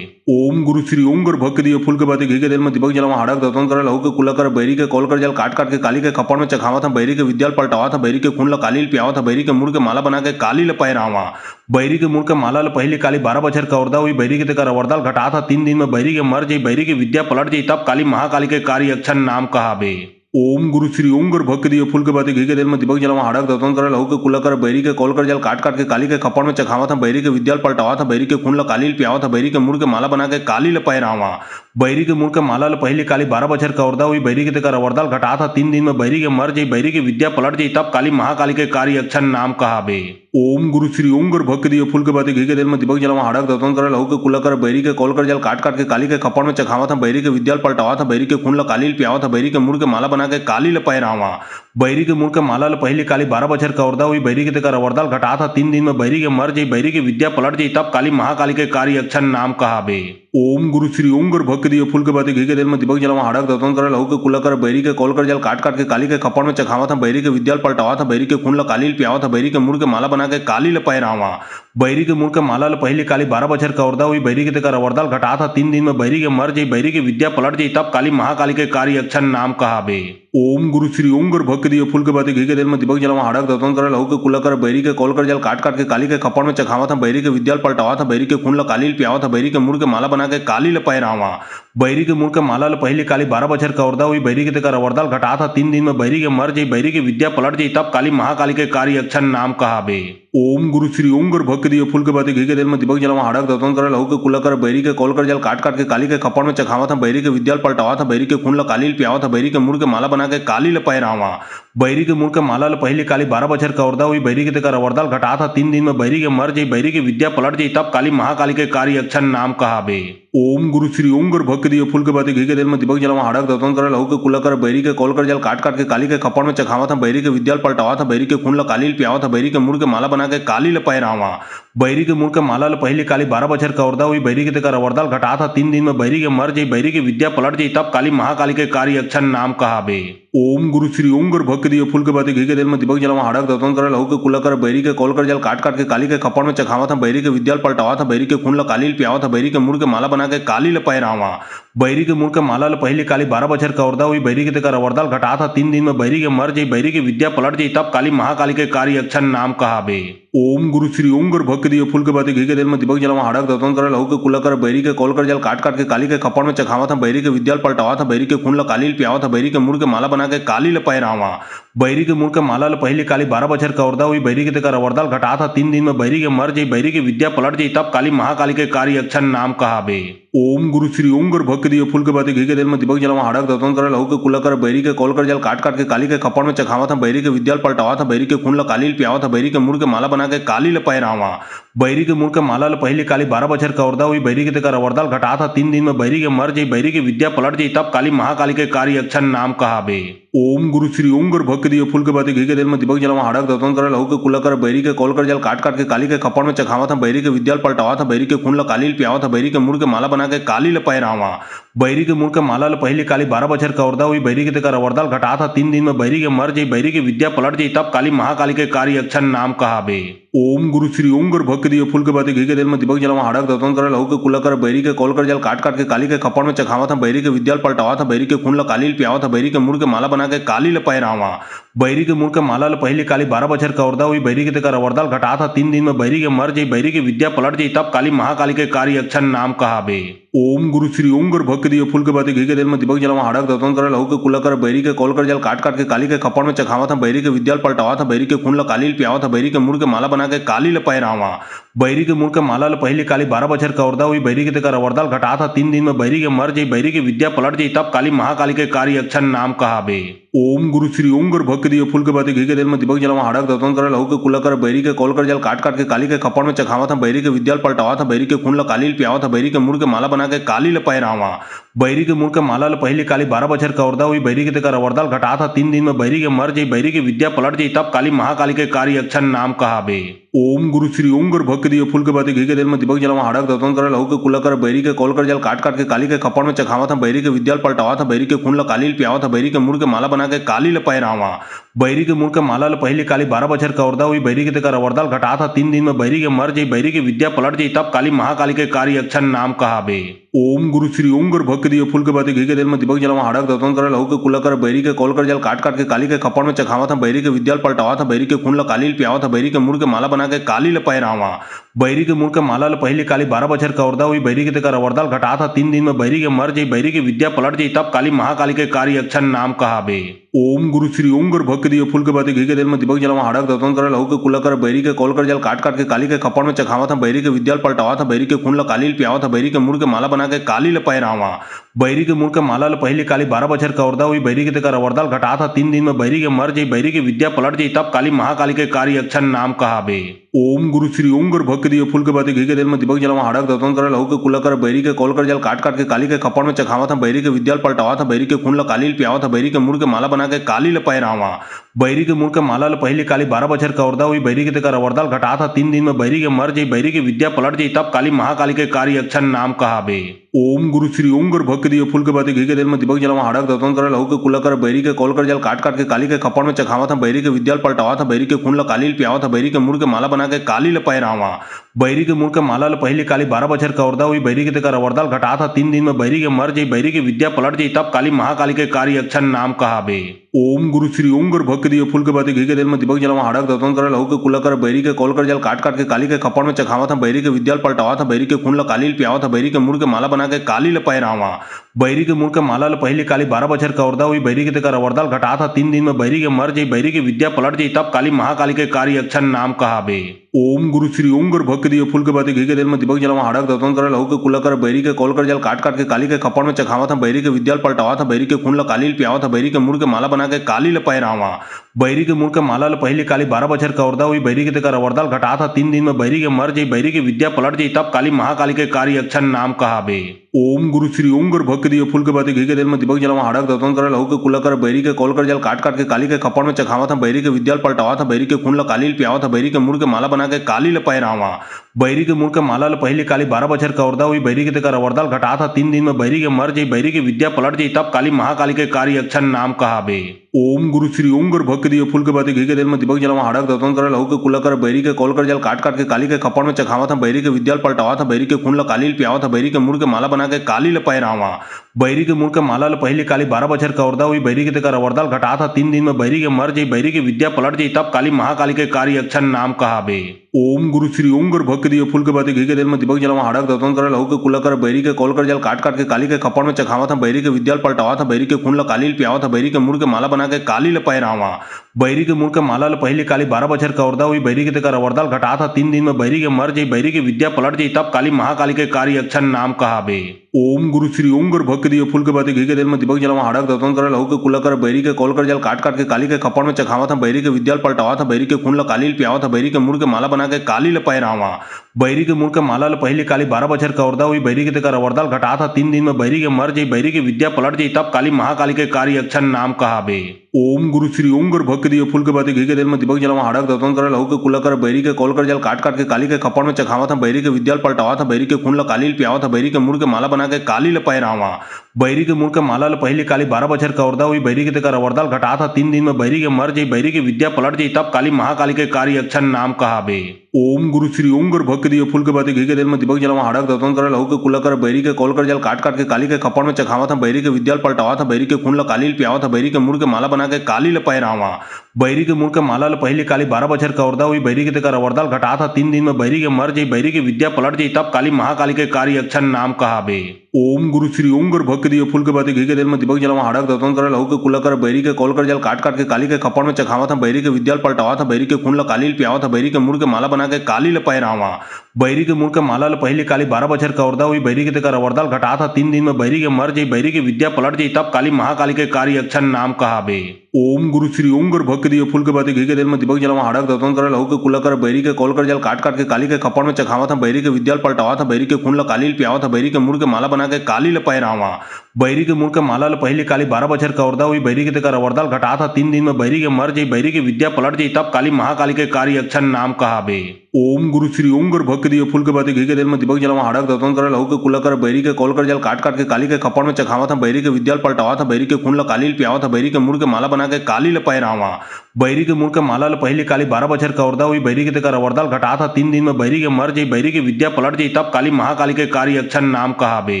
ओम गुरु श्री ओम गर भक्त दिए फूल के बाती घी के तेल में दीपक जलवा हड़क दतन करे लहू के कुला कर बैरी के कॉल कर जल काट काट के काली के खपड़ में चखावा था बैरी के विद्याल पलटावा था बैरी के खून ल काली पियावा था बैरी के मुड़ के माला बना के काली ल पैरावा। बैरी के मुड़ के माला ल पहले काली 12 बछर कवर्दा हुई बैरी के तेकर अवरदाल घटा था 3 दिन में बैरी के मर जाई बैरी के विद्या पलट जाई तब काली महाकाली के कार्य अक्षर नाम कहाबे। ओम गुरु श्री ओम गर भक्त दिए फूल के बाती घी के तेल में दीपक जलवा हड़क दतन करे लहू के कुला कर बैरी के कॉल कर जल काट काट के काली के खपड़ में चखावा था बैरी के विद्याल पलटावा था बैरी के खून ल काली पियावा था बैरी के मुड़ के माला बना के काली ल पैरावा। बैरी के मुड़ के माला ल पहले काली 12 बछर कवर्दा हुई बैरी के तेकर अवरदाल घटा था 3 दिन में बैरी के मर जाई बैरी के विद्या पलट जाई तब काली महाकाली के कार्य अक्षर नाम कहाबे। ओम गुरु श्री ओम गर भक्त दिए फूल के बाती घी के तेल में दीपक जलवा हड़क दतन करे लहू के कुला कर बैरी के कॉल कर जल काट काट के काली के खपड़ में चखावा था बैरी के विद्याल पलटावा था बैरी के खून ल काली पियावा था बैरी के मुड़ के माला बना के काली ल पैरावा। बैरी के मुड़ के माला ल पहले काली 12 बछर कवर्दा हुई बैरी के तेकर अवरदाल घटा था 3 दिन में बैरी के मर जाई बैरी के विद्या पलट जाई तब काली महाकाली के कार्य अक्षर नाम कहाबे। ओम गुरु श्री ओम गर भक्त दिए फूल के बाती घी के तेल में दीपक जलवा हड़क दतन करे लहू के कुला कर बैरी के कॉल कर जल काट काट के काली के खपड़ में चखावा था बैरी के विद्याल पलटावा था बैरी के खून ल काली पियावा था बैरी के मुड़ के माला बना के काली ल पैरावा। बैरी के मुड़ के माला ल पहले काली 12 बछर कवर्दा हुई बैरी के तेकर अवरदाल घटा था 3 दिन में बैरी के मर जाई बैरी के विद्या पलट जाई तब काली महाकाली के कार्य अक्षर नाम कहाबे। ओम गुरु श्री ओम गर भक्त दिए फूल के बाती घी के तेल में दीपक जलवा हड़क दतन करे लहू के कुला कर बैरी के कॉल कर जल काट काट के काली के खपड़ में चखावा था बैरी के विद्याल पलटावा था बैरी के खून ल काली पियावा था बैरी के मुड़ के माला बना के काली ल पैरावा। बैरी के मुड़ के माला ल पहले काली 12 बछर कवर्दा हुई बैरी के तेकर अवरदाल घटा था 3 दिन में बैरी के मर जाई बैरी के विद्या पलट जाई तब काली महाकाली के कार्य अक्षर नाम कहाबे। ओम गुरु श्री ओम गर भक्त दिए फूल के बाती घी के तेल में दीपक जलवा हड़क दतन करे लहू के कुला कर बैरी के कॉल कर जल काट काट के काली के खपड़ में चखावा था बैरी के विद्याल पलटावा था बैरी के खून ल काली पियावा था बैरी के मुड़ के माला बना के काली ल पैरावा। बैरी के मुड़ के माला ल पहले काली 12 बछर कवर्दा हुई बैरी के तेकर अवरदाल घटा था 3 दिन में बैरी के मर जाई बैरी के विद्या पलट जाई तब काली महाकाली के कार्य अक्षर नाम कहाबे। ओम गुरु श्री ओम गर भक्त दिए फूल के बाती घी के तेल में दीपक जलवा हड़क दतन करे लहू के कुला कर बैरी के कॉल कर जल काट काट के काली के खपड़ में चखावा था बैरी के विद्याल पलटावा था बैरी के खून ल काली पियावा था बैरी के मुड़ के माला बना के काली ल पैरावा। बैरी के मुड़ के माला ल पहले काली 12 बछर कवर्दा हुई बैरी के तेकर अवरदाल घटा था 3 दिन में बैरी के मर जाई बैरी के विद्या पलट जाई तब काली महाकाली के कार्य अक्षर नाम कहाबे। ओम गुरु श्री ओम गर भक्त दिए फूल के बाती घी के तेल में दीपक जलवा हड़क दतन करे लहू के कुला कर बैरी के कॉल कर जल काट काट के काली के खपड़ में चखावा था बैरी के विद्याल पलटावा था बैरी के खून ल काली पियावा था बैरी के मुड़ के माला बना के काली ल पैरावा। बैरी के मुड़ के माला ल पहले काली 12 बछर कवर्दा हुई बैरी के तेकर अवरदाल घटा था 3 दिन में बैरी के मर जाई बैरी के विद्या पलट जाई तब काली महाकाली के कार्य अक्षर नाम कहाबे। ओम गुरु श्री ओम गर भक्त दिए फूल के बाती घी के तेल में दीपक जलवा हड़क दतन करे लहू के कुला कर बैरी के कॉल कर जल काट काट के काली के खपड़ में चखावा था बैरी के विद्याल पलटावा था बैरी के खून ल काली पियावा था बैरी के मुड़ के माला बना के काली ल पैरावा। बैरी के मुड़ के माला ल पहले काली 12 बछर कवर्दा हुई बैरी के तेकर अवरदाल घटा था 3 दिन में बैरी के मर जाई बैरी के विद्या पलट जाई तब काली महाकाली के कार्य अक्षर नाम कहाबे। ओम गुरु श्री ओम गर भक्त दिए फूल के बाती घी के तेल में दीपक जलवा हड़क दतन करे लहू के कुला कर बैरी के कॉल कर जल काट काट के काली के खपड़ में चखावा था बैरी के विद्याल पलटावा था बैरी के खून ल काली पियावा था बैरी के मुड़ के माला बना के काली ल पैरावा। बैरी के मुड़ के माला ल पहले काली 12 बछर कवर्दा हुई बैरी के तेकर अवरदाल घटा था 3 दिन में बैरी के मर जाई बैरी के विद्या पलट जाई तब काली महाकाली के कार्य अक्षर नाम कहाबे। ओम गुरु श्री ओम गर भक्त दिए फूल के बाती घी के तेल में दीपक जलवा हड़क दतन करे लहू के कुला कर बैरी के कॉल कर जल काट काट के काली के खपड़ में चखावा था बैरी के विद्याल पलटावा था बैरी के खून ल काली पियावा था बैरी के मुड़ के माला बना के काली ल पैरावा। बैरी के मुड़ के माला ल पहले काली 12 बछर कवर्दा हुई बैरी के तेकर अवरदाल घटा था 3 दिन में बैरी के मर जाई बैरी के विद्या पलट जाई तब काली महाकाली के कार्य अक्षर नाम कहाबे। ओम गुरु श्री ओम गर भक्त दिए फूल के बाती घी के तेल में दीपक जलवा हड़क दतन करे लहू के कुला कर बैरी के कॉल कर जल काट काट के काली के खपड़ में चखावा था बैरी के विद्याल पलटावा था बैरी के खून ल काली पियावा था बैरी के मुड़ के माला बना के काली ल पैरावा। बैरी के मुड़ के माला ल पहले काली 12 बछर कवर्दा हुई बैरी के तेकर अवरदाल घटा था 3 दिन में बैरी के मर जाई बैरी के विद्या पलट जाई तब काली महाकाली के कार्य अक्षर नाम कहाबे। ओम गुरु श्री ओम गर भक्त दिए फूल के बाती घी के तेल में दीपक जलवा हड़क दतन करे लहू के कुला कर बैरी के कॉल कर जल काट काट के काली के खपड़ में चखावा था बैरी के विद्याल पलटावा था बैरी के खून ल काली पियावा था बैरी के मुड़ के माला बना के काली ल पैरावा। बैरी के मुड़ के माला ल पहले काली 12 बछर कवर्दा हुई बैरी के तेकर अवरदाल घटा था 3 दिन में बैरी के मर जाई बैरी के विद्या पलट जाई तब काली महाकाली के कार्य अक्षर नाम कहाबे। ओम गुरु श्री ओम गर भक्त दिए फूल के बाती घी के तेल में दीपक जलवा हड़क दतन करे लहू के कुला कर बैरी के कॉल कर जल काट काट के काली के खपड़ में चखावा था बैरी के विद्याल पलटावा था बैरी के खून ल काली पियावा था बैरी के मुड़ के माला बना के काली ल पैरावा। बैरी के मुड़ के माला ल पहले काली 12 बछर कवर्दा हुई बैरी के तेकर अवरदाल घटा था 3 दिन में बैरी के मर जाई बैरी की विद्या पलट जाई तब काली महाकाली के कार्य अक्षर नाम कहाबे। ओम गुरु श्री ओम गर भक्त दिए फूल के बाती घी के दिल में दीपक जलावा हड़क दतन करे लहू के कुला कर बैरी के कॉल कर जल काट काट के काली के खपड़ में चखावा था बैरी के विद्याल पलटावा था बैरी के खून ल काली पियावा था बैरी के मुड़ के माला बना के काली ल पैरावा बैरी के मुड़ के माला ल पहले काली 12 बछर कवर्दा हुई बैरी के तेकर अवरदाल घटा था 3 दिन में बैरी के मर जाई बैरी की विद्या पलट जाई तब काली महाकाली के कार्य अक्षर नाम कहाबे। ओम गुरु श्री ओम गर भक्त दिए फूल के बाती घी के दिल में दीपक जलावा हड़क दतन करे लहू के कुला कर बैरी के कॉल कर जल काट काट के काली के खपड़ में चखावा था बैरी के विद्याल पलटावा था बैरी के खून ल काली पियावा था बैरी के मुड़ के माला बना के काली ल पैरावा बैरी के मुड़ के माला ल पहले काली 12 बछर कवर्दा हुई बैरी के तेकर अवरदाल घटा था 3 दिन में बैरी के मर जाई बैरी की विद्या पलट जाई तब काली महाकाली के कार्य अक्षर नाम कहाबे। ओम गुरु श्री ओम गर भक्त दिए फूल के बाती घी के दिल में दीपक जलावा हड़क दतन करे लहू के कुला कर बैरी के कॉल कर जल काट काट के काली के खपड़ में चखावा था बैरी के विद्याल पलटावा था बैरी के खून ल काली पियावा था बैरी के मुड़ के माला बना के काली ल पैरावा बैरी के मुड़ के माला ल पहले काली 12 बछर कवर्दा हुई बैरी के तेकर अवरदाल घटा था 3 दिन में बैरी के मर जाई बैरी की विद्या पलट जाई तब काली महाकाली के कार्य अक्षर नाम कहाबे। ओम गुरु श्री ओम गर भक्त दिए फूल के बाती घी के दिल में दीपक जलावा हड़क दतन करे लहू के कुला कर बैरी के कॉल कर जल काट काट के काली के खपड़ में चखावा था बैरी के विद्याल पलटावा था बैरी के खून ल काली पियावा था बैरी के मुड़ के माला बना के काली ल पैरावा बैरी के मुड़ के माला ल पहले काली 12 बछर कवर्दा हुई बैरी के तेकर अवरदाल घटा था 3 दिन में बैरी के मर जाई बैरी की विद्या पलट जाई तब काली महाकाली के कार्य अक्षर नाम कहाबे। ओम गुरु श्री ओम गर भक्त दिए फूल के बाती घी के दिल में दीपक जलावा हड़क दतन करे लहू के कुला कर बैरी के कॉल कर जल काट काट के काली के खपड़ में चखावा था बैरी के विद्याल पलटावा था बैरी के खून ल काली पियावा था बैरी के मुड़ के माला बना के काली ल पैरावा बैरी के मुड़ के माला ल पहले काली 12 बछर कवर्दा हुई बैरी के तेकर अवरदाल घटा था 3 दिन में बैरी के मर जाई बैरी की विद्या पलट जाई तब काली महाकाली के कार्य अक्षर नाम कहाबे। ओम गुरु श्री ओम गर भक्त दिए फूल के बाती घी के दिल में दीपक जलावा हड़क दतन करे लहू के कुला कर बैरी के कॉल कर जल काट काट के काली के खपड़ में चखावा था बैरी के विद्याल पलटावा था बैरी के खून ल काली पियावा था बैरी के मुड़ के माला बना के काली ल पैरावा बैरी के मुड़ के माला ल पहले काली 12 बछर कवर्दा हुई बैरी के तेकर अवरदाल घटा था 3 दिन में बैरी के मर जाई बैरी की विद्या पलट जाई तब काली महाकाली के कार्य अक्षर नाम कहाबे। ओम गुरु श्री ओम गर भक्त दिए फूल के बाती घी के दिल में दीपक जलावा हड़क दतन करे लहू के कुला कर बैरी के कॉल कर जल काट काट के काली के खपड़ में चखावा था बैरी के विद्याल पलटावा था बैरी के खून ल काली पियावा था बैरी के मुड़ के माला बना के काली ल पैरावा बैरी के मुड़ के माला ल पहले काली 12 बछर कवर्दा हुई बैरी के तेकर अवरदाल घटा था 3 दिन में बैरी के मर जाई बैरी की विद्या पलट जाई तब काली महाकाली के कार्य अक्षर नाम कहाबे। ओम गुरु श्री ओम गर भक्त दिए फूल के बाती घी के दिल में दीपक जलावा हड़क दतन करे लहू के कुला कर बैरी के कॉल कर जल काट काट के काली के खपड़ में चखावा था बैरी के विद्याल पलटावा था बैरी के खून ल काली पियावा था बैरी के मुड़ के माला बना के काली ल पैरावा बैरी के मुड़ के माला ल पहले काली 12 बछर कवर्दा हुई बैरी के तेकर अवरदाल घटा था 3 दिन में बैरी के मर जाई बैरी की विद्या पलट जाई तब काली महाकाली के कार्य अक्षर नाम कहाबे। ओम गुरु श्री ओम गर भक्त दिए फूल के बाती घी के दिल में दीपक जलावा हड़क दतन करे लहू के कुला कर बैरी के कॉल कर जल काट काट के काली के खपड़ में चखावा था बैरी के विद्याल पलटावा था बैरी के खून ल काली पियावा था बैरी के मुड़ के माला बना के काली ल पैरावा बैरी के मुड़ के माला ल पहले काली 12 बछर कवर्दा हुई बैरी के तेकर अवरदाल घटा था 3 दिन में बैरी के मर जाई बैरी की विद्या पलट जाई तब काली महाकाली के कार्य अक्षर नाम कहाबे। ओम गुरु श्री ओम गर भक्त दिए फूल के बाती घी के दिल में दीपक जलावा हड़क दतन करे लहू के कुला कर बैरी के कॉल कर जल काट काट के काली के खपड़ में चखावा था बैरी के विद्याल पलटावा था बैरी के खून ल काली पियावा था बैरी के मुड़ के माला बना के काली ल पैरावा बैरी के मुड़ के माला ल पहले काली 12 बछर कवर्दा हुई बैरी के तेकर अवरदाल घटा था 3 दिन में बैरी के मर जाई बैरी की विद्या पलट जाई तब काली महाकाली के कार्य अक्षर नाम कहाबे। ओम गुरु श्री ओम गर भक्त दिए फूल के बाती घी के दिल में दीपक जलावा हड़क दतन करे लहू के कुला कर बैरी के कॉल कर जल काट काट के काली के खपड़ में चखावा था बैरी के विद्याल पलटावा था बैरी के खून ल काली पियावा था बैरी के मुड़ के माला बना के काली ल पैरावा बैरी के मुड़ के माला ल पहले काली 12 बछर कवर्दा हुई बैरी के तेकर अवरदाल घटा था 3 दिन में बैरी के मर जाई बैरी की विद्या पलट जाई तब काली महाकाली के कार्य अक्षर नाम कहाबे। ओम गुरु श्री ओम गर भक्त दिए फूल के बाती घी के दिल में दीपक जलावा हड़क दतन करे लहू के कुला कर बैरी के कॉल कर जल काट काट के काली के खपड़ में चखावा था बैरी के विद्याल पलटावा था बैरी के खून ल काली पियावा था बैरी के मुड़ के माला बना के काली ल पैरावा बैरी के मुड़ के माला ल पहले काली 12 बछर कवर्दा हुई बैरी के तेकर अवरदाल घटा था 3 दिन में बैरी के मर जाई बैरी की विद्या पलट जाई तब काली महाकाली के कार्य अक्षर नाम कहाबे। ओम गुरु श्री ओम गर भक्त दिए फूल के बाती घी के दिल में दीपक जलावा हड़क दतन करे लहू के कुला कर बैरी के कॉल कर जल काट काट के काली के खपड़ में चखावा था बैरी के विद्याल पलटावा था बैरी के खून ल काली पियावा था बैरी के मुड़ के माला बना के काली ल पैरावा बैरी के मुड़ के माला ल पहले काली 12 बछर कवर्दा हुई बैरी के तेकर अवरदाल घटा था 3 दिन में बैरी के मर जाई बैरी की विद्या पलट जाई तब काली महाकाली के कार्य अक्षर नाम कहाबे। ओम गुरु श्री ओम गर भक्त दिए फूल के बाती घी के दिल में दीपक जलावा हड़क दतन करे लहू के कुला कर बैरी के कॉल कर जल काट काट के काली के खपड़ में चखावा था बैरी के विद्याल पलटावा था बैरी के खून ल काली पियावा था बैरी के मुड़ के माला बना के काली ल पैरावा बैरी के मुड़ के माला ल पहले काली 12 बछर कवर्दा हुई बैरी के तेकर अवरदाल घटा था 3 दिन में बैरी के मर जाई बैरी की विद्या पलट जाई तब काली महाकाली के कार्य अक्षर नाम कहाबे। ओम गुरु श्री ओम गर भक्त दिए फूल के बाती घी के दिल में दीपक जलावा हड़क दतन करे लहू के कुला कर बैरी के कॉल कर जल काट काट के काली के खपड़ में चखावा था बैरी के विद्याल पलटावा था बैरी के खून ल काली पियावा था बैरी के मुड़ के माला बना के काली ल पैरावा बैरी के मुड़ के माला ल पहले काली 12 बछर कवर्दा हुई बैरी के तेकर अवरदाल घटात ह 3 दिन में बैरी के मर जई बैरी के विद्या पलट जई तब काली महाकाली के कार्य अक्षर नाम कहाबे। ओम गुरु श्री ओम गर भक्त दिए फूल के बाती घी के तेल में दीपक जलावा हड़क दतन करे लहू के कुला कर बैरी के कॉल कर जल काट काट के काली के खपड़ में चखावा था बैरी के विद्याल पलटावा था बैरी के खून ल काली पियावा था बैरी के मुड़ के माला बना के काली ल पैरावा। बैरी के मुड़ के माला ल पहले काली 12 बछर कवर्दा हुई बैरी के तेकर अवरदाल घटात ह 3 दिन में बैरी के मर जई बैरी के विद्या पलट जई तब काली महाकाली के कार्य अक्षर नाम कहाबे।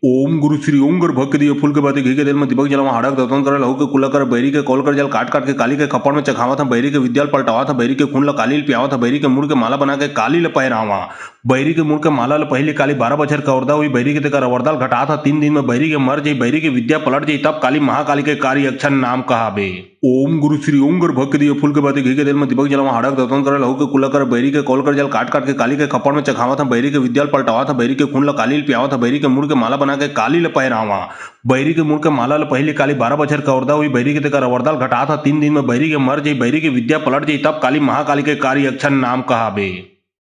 ओम गुरु श्री ओम गर भक्त दिए फूल के बाती घी के तेल में दीपक जलावा हड़क दतन करे लहू के कुला कर बैरी के कॉल कर जल काट काट के काली के खपड़ में चखावा था बैरी के विद्याल पलटावा था बैरी के खून ल काली पियावा था बैरी के मुड़ के माला बना के काली ल पैरावा। बैरी के मुड़ के माला ल पहले काली 12 बछर कवर्दा हुई बैरी के तेकर अवरदाल घटात ह 3 दिन में बैरी के मर जई बैरी के विद्या पलट जई तब काली महाकाली के कार्य अक्षर नाम कहाबे। ओम गुरु श्री ओम गर भक्त दिए फूल के बाती घी के तेल में दीपक जलावा हड़क दतन करे लहू के कुला कर बैरी के कॉल कर जल काट काट के काली के खपड़ में चखावा था बैरी के विद्याल पलटावा था बैरी के खून ल काली पियावा था बैरी के मुड़ के माला बना के काली ल पैरावा। बैरी के मुड़ के माला ल पहले काली 12 बछर कवर्दा हुई बैरी के तेकर अवरदाल घटात ह 3 दिन में बैरी के मर जई बैरी के विद्या पलट जई तब काली महाकाली के कार्य अक्षर नाम कहाबे।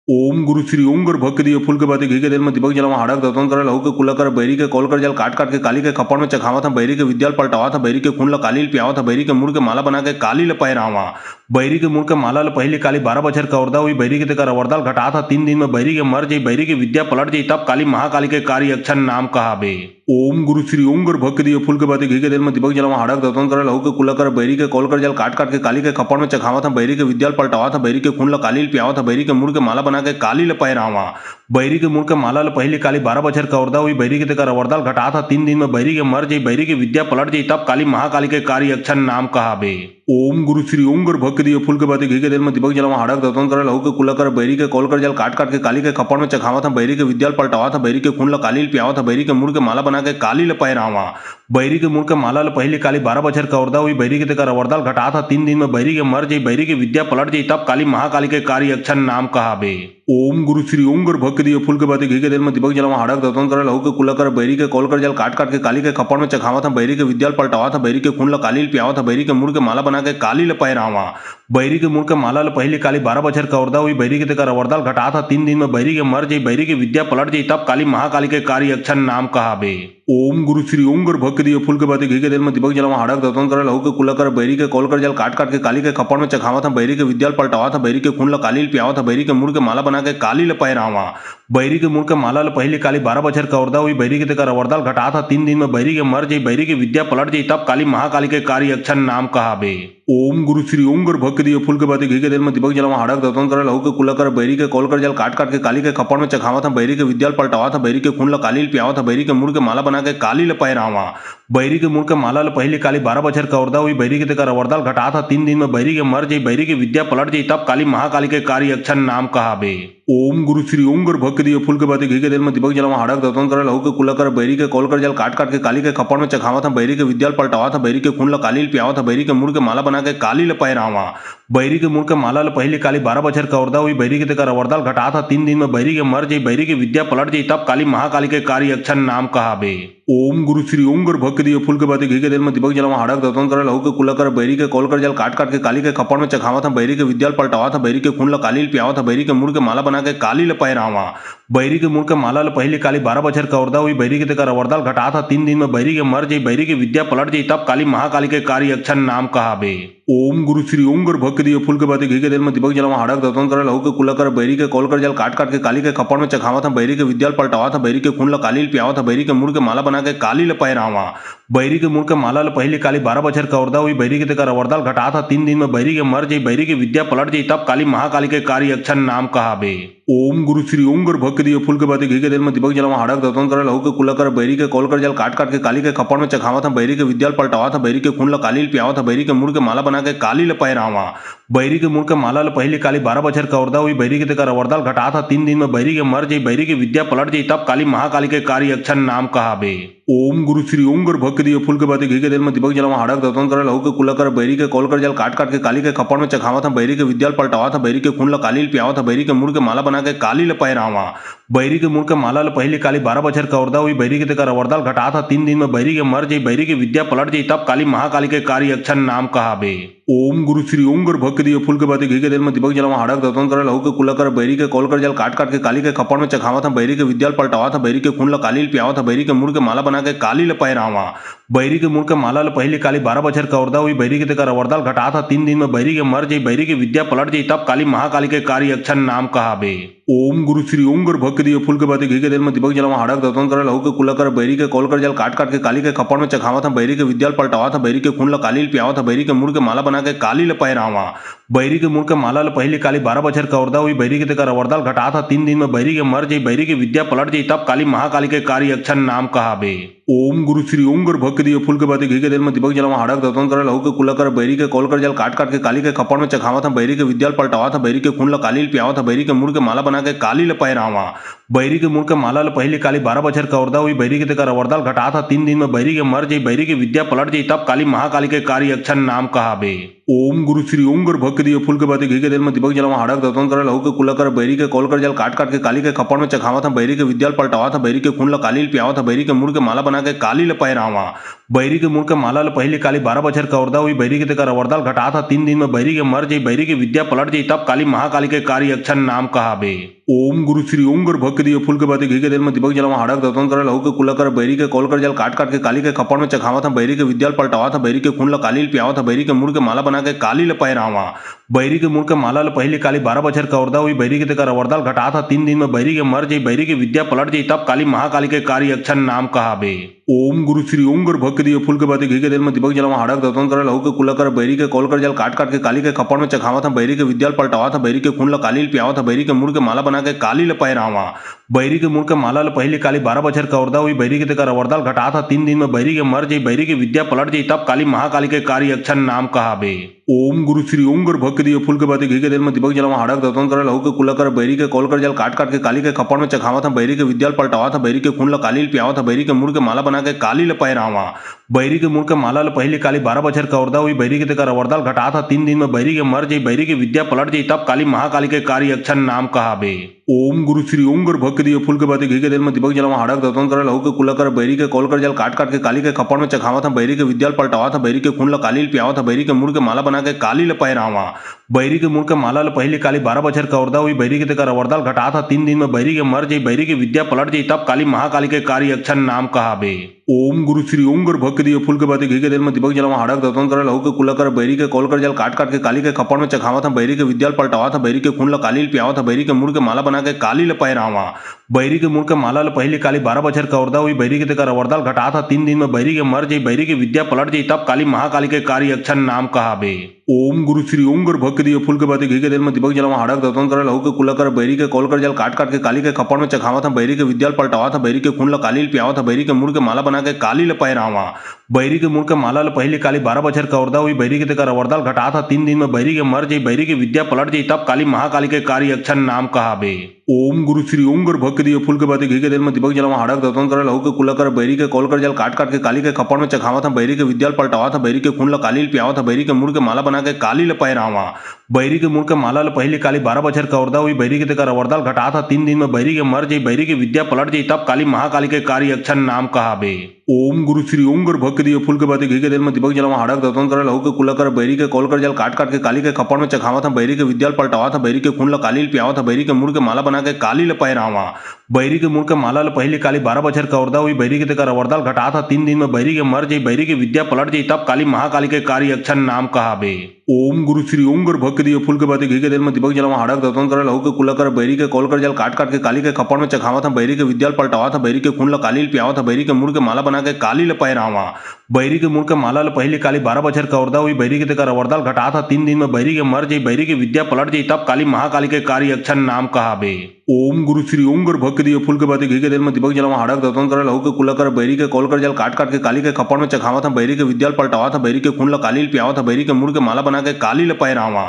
ओम गुरु श्री ओम गर भक्त दिए फूल के बाती घी के तेल में दीपक जलावा हड़क दतन करे लहू के कुला कर बैरी के कॉल कर जल काट काट के काली के खपड़ में चखावा था बैरी के विद्याल पलटावा था बैरी के खून ल काली पियावा था बैरी के मुड़ के माला बना के काली ल पैरावा। बैरी के मुड़ के माला ल पहले काली 12 बछर कवर्दा हुई बैरी के तेकर अवरदाल घटात ह 3 दिन में बैरी के मर जई बैरी के विद्या पलट जई तब काली महाकाली के कार्य अक्षर नाम कहाबे। ओम गुरु श्री ओम गर भक्त दिए फूल के बाती घी के तेल में दीपक जलावा हड़क दतन करे लहू के कुला कर बैरी के कॉल कर जल काट काट के काली के खपड़ में चखावा था बैरी के विद्याल पलटावा था बैरी के खून ल काली पियावा था बैरी के मुड़ के माला बना के काली ल पैरावा। बैरी के मुड़ के माला ल पहले काली 12 बछर कवर्दा हुई बैरी के तेकर अवरदाल घटात ह 3 दिन में बैरी के मर जई बैरी के विद्या पलट जई तब काली महाकाली के कार्य अक्षर नाम कहाबे। ओम गुरु श्री ओम गर भक्त दिए फूल के बाती घी के तेल में दीपक जलावा हड़क दतन करे लहू के कुला कर बैरी के कॉल कर जल काट काट के काली के खपड़ में चखावा था बैरी के विद्याल पलटावा था बैरी के खून ल काली पियावा था बैरी के मुड़ के माला बना के काली ल पैरावा। बैरी के मुड़ के माला ल पहले काली 12 बछर कवर्दा हुई बैरी के तेकर अवरदाल घटात ह 3 दिन में बैरी के मर जई बैरी के विद्या पलट जई तब काली महाकाली के कार्य अक्षर नाम कहाबे। ओम गुरु श्री ओम गर भक्त दिए फूल के बाती घी के तेल में दीपक जलावा हड़क दतन करे लहू के कुला कर बैरी के कॉल कर जल काट काट के काली के खपड़ में चखावा था बैरी के विद्याल पलटावा था बैरी के खून ल काली पियावा था बैरी के मुड़ के माला बना के काली ल पैरावा। बैरी के मुड़ के माला ल पहले काली 12 बछर कवर्दा हुई बैरी के तेकर अवरदाल घटात ह 3 दिन में बैरी के मर जई बैरी के विद्या पलट जई तब काली महाकाली के कार्य अक्षर नाम कहाबे। ओम गुरु श्री ओम गर भक्त दिए फूल के बाती घी के तेल में दीपक जलावा हड़क दतन करे लहू के कुला कर बैरी के कॉल कर जल काट काट के काली के खपड़ में चखावा था बैरी के विद्याल पलटावा था बैरी के खून ल काली पियावा था बैरी के मुड़ के माला बना के काली ल पैरावा। बैरी के मुड़ के माला ल पहले काली 12 बछर कवर्दा हुई बैरी के तेकर अवरदाल घटात ह 3 दिन में बैरी के मर जई बैरी के विद्या पलट जई तब काली महाकाली के कार्य अक्षर नाम कहाबे। ओम गुरु श्री ओम गर भक्त दिए फूल के बाती घी के तेल में दीपक जलावा हड़क दतन करे लहू के कुला कर बैरी के कॉल कर जल काट काट के काली के खपड़ में चखावा था बैरी के विद्याल पलटावा था बैरी के खून ल काली पियावा था बैरी के मुड़ के माला बना के काली ल पैरावा। बैरी के मुड़ के माला ल पहले काली 12 बछर कवर्दा हुई बैरी के तेकर अवरदाल घटात ह 3 दिन में बैरी के मर जई बैरी के विद्या पलट जई तब काली महाकाली के कार्य अक्षर नाम कहाबे। ओम गुरु श्री ओम गर भक्त दिए फूल के बाती घी के तेल में दीपक जलावा हड़क दतन करे लहू के कुला कर बैरी के कॉल कर जल काट काट के काली के खपड़ में चखावा था बैरी के विद्याल पलटावा था बैरी के खून ल काली पियावा था बैरी के मुड़ के माला बना के काली ल पैरावा। बैरी के मुड़ के माला ल पहले काली 12 बछर कवर्दा हुई बैरी के तेकर अवरदाल घटात ह 3 दिन में बैरी के मर जई बैरी के विद्या पलट जई तब काली महाकाली के कार्य अक्षर नाम कहाबे। ओम गुरु श्री ओम गर भक्त दिए फूल के बाती घी के तेल में दीपक जलावा हड़क दतन करे लहू के कुला कर बैरी के कॉल कर जल काट काट के काली के खपड़ में चखावा था बैरी के विद्याल पलटावा था बैरी के खून ल काली पियावा था बैरी के मुड़ के माला बना के काली ल पैरावा। बैरी के मुड़ के माला ल पहले काली 12 बछर कवर्दा हुई बैरी के तेकर अवरदाल घटात ह 3 दिन में बैरी के मर जई बैरी के विद्या पलट जई तब काली महाकाली के कार्य अक्षर नाम कहाबे। ओम गुरु श्री ओम गर भक्त दिए फूल के बाती घी के तेल में दीपक जलावा हड़क दतन करे लहू के कुला कर बैरी के कॉल कर जल काट काट के काली के खपड़ में चखावा था बैरी के विद्याल पलटावा था बैरी के खून ल काली पियावा था बैरी के मुड़ के माला बना के काली ल पैरावा। बैरी के मुड़ के माला ल पहले काली 12 बछर कवर्दा हुई बैरी के तेकर अवरदाल घटात ह 3 दिन में बैरी के मर जई बैरी के विद्या पलट जई तब काली महाकाली के कार्य अक्षर नाम कहाबे। ओम गुरु श्री ओम गर भक्त दिए फूल के बाती घी के तेल में दीपक जलावा हड़क दतन करे लहू के कुला कर बैरी के कॉल कर जल काट काट के काली के खपड़ में चखावा था बैरी के विद्याल पलटावा था बैरी के खून ल काली पियावा था बैरी के मुड़ के माला बना के काली ल पैरावा। बैरी के मुड़ के माला ल पहले काली 12 बछर कवर्दा हुई बैरी के तेकर अवरदाल घटात ह 3 दिन में बैरी के मर जई बैरी के विद्या पलट जई तब काली महाकाली के कार्य अक्षर नाम कहाबे। ओम गुरु श्री ओम गर भक्त दिए फूल के बाती घी के तेल में दीपक जलावा हड़क दतन करे लहू के कुला कर बैरी के कॉल कर जल काट काट के काली के खपड़ में चखावा था बैरी के विद्याल पलटावा था बैरी के खून ल काली पियावा था बैरी के मुड़ के माला बना के काली ल पैरावा। बैरी के मुड़ के माला ल पहले काली 12 बछर कवर्दा हुई बैरी के तेकर अवरदाल घटात ह 3 दिन में बैरी के मर जई बैरी के विद्या पलट जई तब काली महाकाली के कार्य अक्षर नाम कहाबे। ओम गुरु श्री ओम गुर भक्त दियो फूल के बाती घी के तेल में दीपक जलावा हाड़क दतन कर लहू के कुला कर बैरी के कॉल कर जल काट काट के काली के खपड़ में चखावा था बैरी के विद्याल पलटावा था बैरी के खून ला काली पियावा था बैरी के मुड़ के माला बना के काली ल पैरावा बैरी के मुड़ के माला ल पहले काली 12 बछर का औरदा हुई बैरी के तेकर अवरदाल घटा था 3 दिन में बैरी के मर जाई बैरी के विद्या पलट जाई तब काली महाकाली के कार्य अक्षर नाम कहाबे। ओम गुरु श्री ओम गुर भक्त दियो फूल के बाती घी के तेल में दीपक जलावा हाड़क दतन कर लहू के कुला कर बैरी के कॉल कर जल काट काट के काली के खपड़ में चखावा था बैरी के विद्याल पलटावा था बैरी के खून ला काली पियावा था बैरी के मुड़ के माला बना के काली ल पैरावा बैरी के मुड़ के माला ल पहले काली 12 बछर का औरदा हुई बैरी के तेकर अवरदाल घटा था 3 दिन में बैरी के मर जाई बैरी के विद्या पलट जाई तब काली महाकाली के कार्य अक्षर नाम कहाबे। ओम गुरु श्री ओम गुर भक्त दियो फूल के बाती घी के तेल में दीपक जलावा हाड़क दतन कर लहू के कुला कर बैरी के कॉल कर जल काट काट के काली के खपड़ में चखावा था बैरी के विद्याल पलटावा था बैरी के खून ला काली पियावा था बैरी के मुड़ के माला बना के काली ल पैरावा बैरी के मुड़ के माला ल पहले काली 12 बछर का औरदा हुई बैरी के तेकर अवरदाल घटा था 3 दिन में बैरी के मर जाई बैरी के विद्या पलट जाई तब काली महाकाली के कार्य अक्षर नाम कहाबे। ओम गुरु श्री ओम गुर भक्त दियो फूल के बाती घी के तेल में दीपक जलावा हाड़क दतन कर लहू के कुला कर बैरी के कॉल कर जल काट काट के काली के खपड़ में चखावा था बैरी के विद्याल पलटावा था बैरी के खून ला काली पियावा था बैरी के मुड़ के माला बना के काली ल पैरावा बैरी के मुड़ के माला ल पहले काली 12 बछर का औरदा हुई बैरी के तेकर अवरदाल घटा था 3 दिन में बैरी के मर जाई बैरी के विद्या पलट जाई तब काली महाकाली के कार्य अक्षर नाम कहाबे। ओम गुरु श्री ओम गुर भक्त दियो फूल के बाती घी के तेल में दीपक जलावा हाड़क दतन कर लहू के कुला कर बैरी के कॉल कर जल काट काट के काली के खपड़ में चखावा था बैरी के विद्याल पलटावा था बैरी के खून ला काली पियावा था बैरी के मुड़ के माला बना के काली ल पैरावा बैरी के मुड़ के माला ल पहले काली 12 बछर का औरदा हुई बैरी के तेकर अवरदाल घटा था 3 दिन में बैरी के मर जाई बैरी के विद्या पलट जाई तब काली महाकाली के कार्य अक्षर नाम कहाबे। ओम गुरु श्री ओम गुर भक्त दियो फूल के बाती घी के तेल में दीपक जलावा हाड़क दतन कर लहू के कुला कर बैरी के कॉल कर जल काट काट के काली के खपड़ में चखावा था बैरी के विद्याल पलटावा था बैरी के खून ला काली पियावा था बैरी के मुड़ के माला बना के काली ल पैरावा बैरी के मुड़ के माला ल पहले काली 12 बछर का औरदा हुई बैरी के तेकर अवरदाल घटा था 3 दिन में बैरी के मर जाई बैरी के विद्या पलट जाई तब काली महाकाली के कार्य अक्षर नाम कहाबे। ओम गुरु श्री ओम गुर भक्त दियो फूल के बाती घी के तेल में दीपक जलावा हाड़क दतन कर लहू के कुला कर बैरी के कॉल कर जल काट काट के काली के खपड़ में चखावा था बैरी के विद्याल पलटावा था बैरी के खून ला काली पियावा था बैरी के मुड़ के माला बना के काली ल पैरावा बैरी के मुड़ के माला ल पहले काली 12 बछर का औरदा हुई बैरी के तेकर अवरदाल घटा था 3 दिन में बैरी के मर जाई बैरी के विद्या पलट जाई तब काली महाकाली के कार्य अक्षर नाम कहाबे। ओम गुरु श्री ओम गुर भक्त दियो फूल के बाती घी के तेल में दीपक जलावा हाड़क दतन कर लहू के कुला कर बैरी के कॉल कर जल काट काट के काली के खपड़ में चखावा था बैरी के विद्याल पलटावा था बैरी के खून ला काली पियावा था बैरी के मुड़ के माला बना के काली ल पैरावा बैरी के मुड़ के माला ल पहले काली 12 बछर का औरदा हुई बैरी के तेकर अवरदाल घटा था 3 दिन में बैरी के मर जाई बैरी के विद्या पलट जाई तब काली महाकाली के कार्य अक्षर नाम कहाबे। ओम गुरु श्री ओम गुर भक्त दियो फूल के बाती घी के तेल में दीपक जलावा हाड़क दतन कर लहू के कुला कर बैरी के कॉल कर जल काट काट के काली के खपड़ में चखावा था बैरी के विद्याल पलटावा था बैरी के खून ला काली पियावा था बैरी के मुड़ के माला बना के काली ल पैरावा बैरी के मुड़ के माला ल पहले काली 12 बछर का औरदा हुई बैरी के तेकर अवरदाल घटा था 3 दिन में बैरी के मर जाई बैरी के विद्या पलट जाई तब काली महाकाली के कार्य अक्षर नाम कहाबे। ओम गुरु श्री ओम गुर भक्त दियो फूल के बाती घी के तेल में दीपक जलावा हाड़क दतन कर लहू के कुला कर बैरी के कॉल कर जल काट काट के काली के खपड़ में चखावा था बैरी के विद्याल पलटावा था बैरी के खून ला काली पियावा था बैरी के मुड़ के माला बना के काली ल पैरावा बैरी के मुड़ के माला ल पहले काली 12 बछर का औरदा हुई बैरी के तेकर अवरदाल घटा था 3 दिन में बैरी के मर जाई बैरी के विद्या पलट जाई तब काली महाकाली के कार्य अक्षर नाम कहाबे। ओम गुरु श्री ओम गुर भक्त दियो फूल के बाती घी के तेल में दीपक जलावा हाड़क दतन कर लहू के कुला कर बैरी के कॉल कर जल काट काट के काली के खपड़ में चखावा था बैरी के विद्याल पलटावा था बैरी के खून ला काली पियावा था बैरी के मुड़ के माला बना के काली ल पैरावा बैरी के मुड़ के माला ल पहले काली 12 बछर का औरदा हुई बैरी के तेकर अवरदाल घटा था 3 दिन में बैरी के मर जाई बैरी के विद्या पलट जाई तब काली महाकाली के कार्य अक्षर नाम कहाबे। ओम गुरु श्री ओम गुर भक्त दियो फूल के बाती घी के तेल में दीपक जलावा हाड़क दतन कर लहू के कुला कर बैरी के कॉल कर जल काट काट के काली के खपड़ में चखावा था बैरी के विद्याल पलटावा था बैरी के खून ला काली पियावा था बैरी के मुड़ के माला बना के काली ल पैरावा बैरी के मुड़ के माला ल पहले काली 12 बछर का औरदा हुई बैरी के तेकर अवरदाल घटा था 3 दिन में बैरी के मर जाई बैरी के विद्या पलट जाई तब काली महाकाली के कार्य अक्षर नाम कहाबे। ओम गुरु श्री ओम गुर भक्त दियो फूल के बाती घी के तेल में दीपक जलावा हाड़क दतन कर लहू के कुला कर बैरी के कॉल कर जल काट काट के काली के खपड़ में चखावा था बैरी के विद्याल पलटावा था बैरी के खून ला काली पियावा था बैरी के मुड़ के माला बना के काली ल पैरावा बैरी के मुड़ के माला ल पहले काली 12 बछर का औरदा हुई बैरी के तेकर अवरदाल घटा था 3 दिन में बैरी के मर जाई बैरी के विद्या पलट जाई तब काली महाकाली के कार्य अक्षर नाम कहाबे। ओम गुरु श्री ओम गुर भक्त दियो फूल के बाती घी के तेल में दीपक जलावा हाड़क दतन कर लहू के कुला कर बैरी के कॉल कर जल काट काट के काली के खपड़ में चखावा था बैरी के विद्याल पलटावा था बैरी के खून ला काली पियावा था बैरी के मुड़ के माला बना के काली ल पैरावा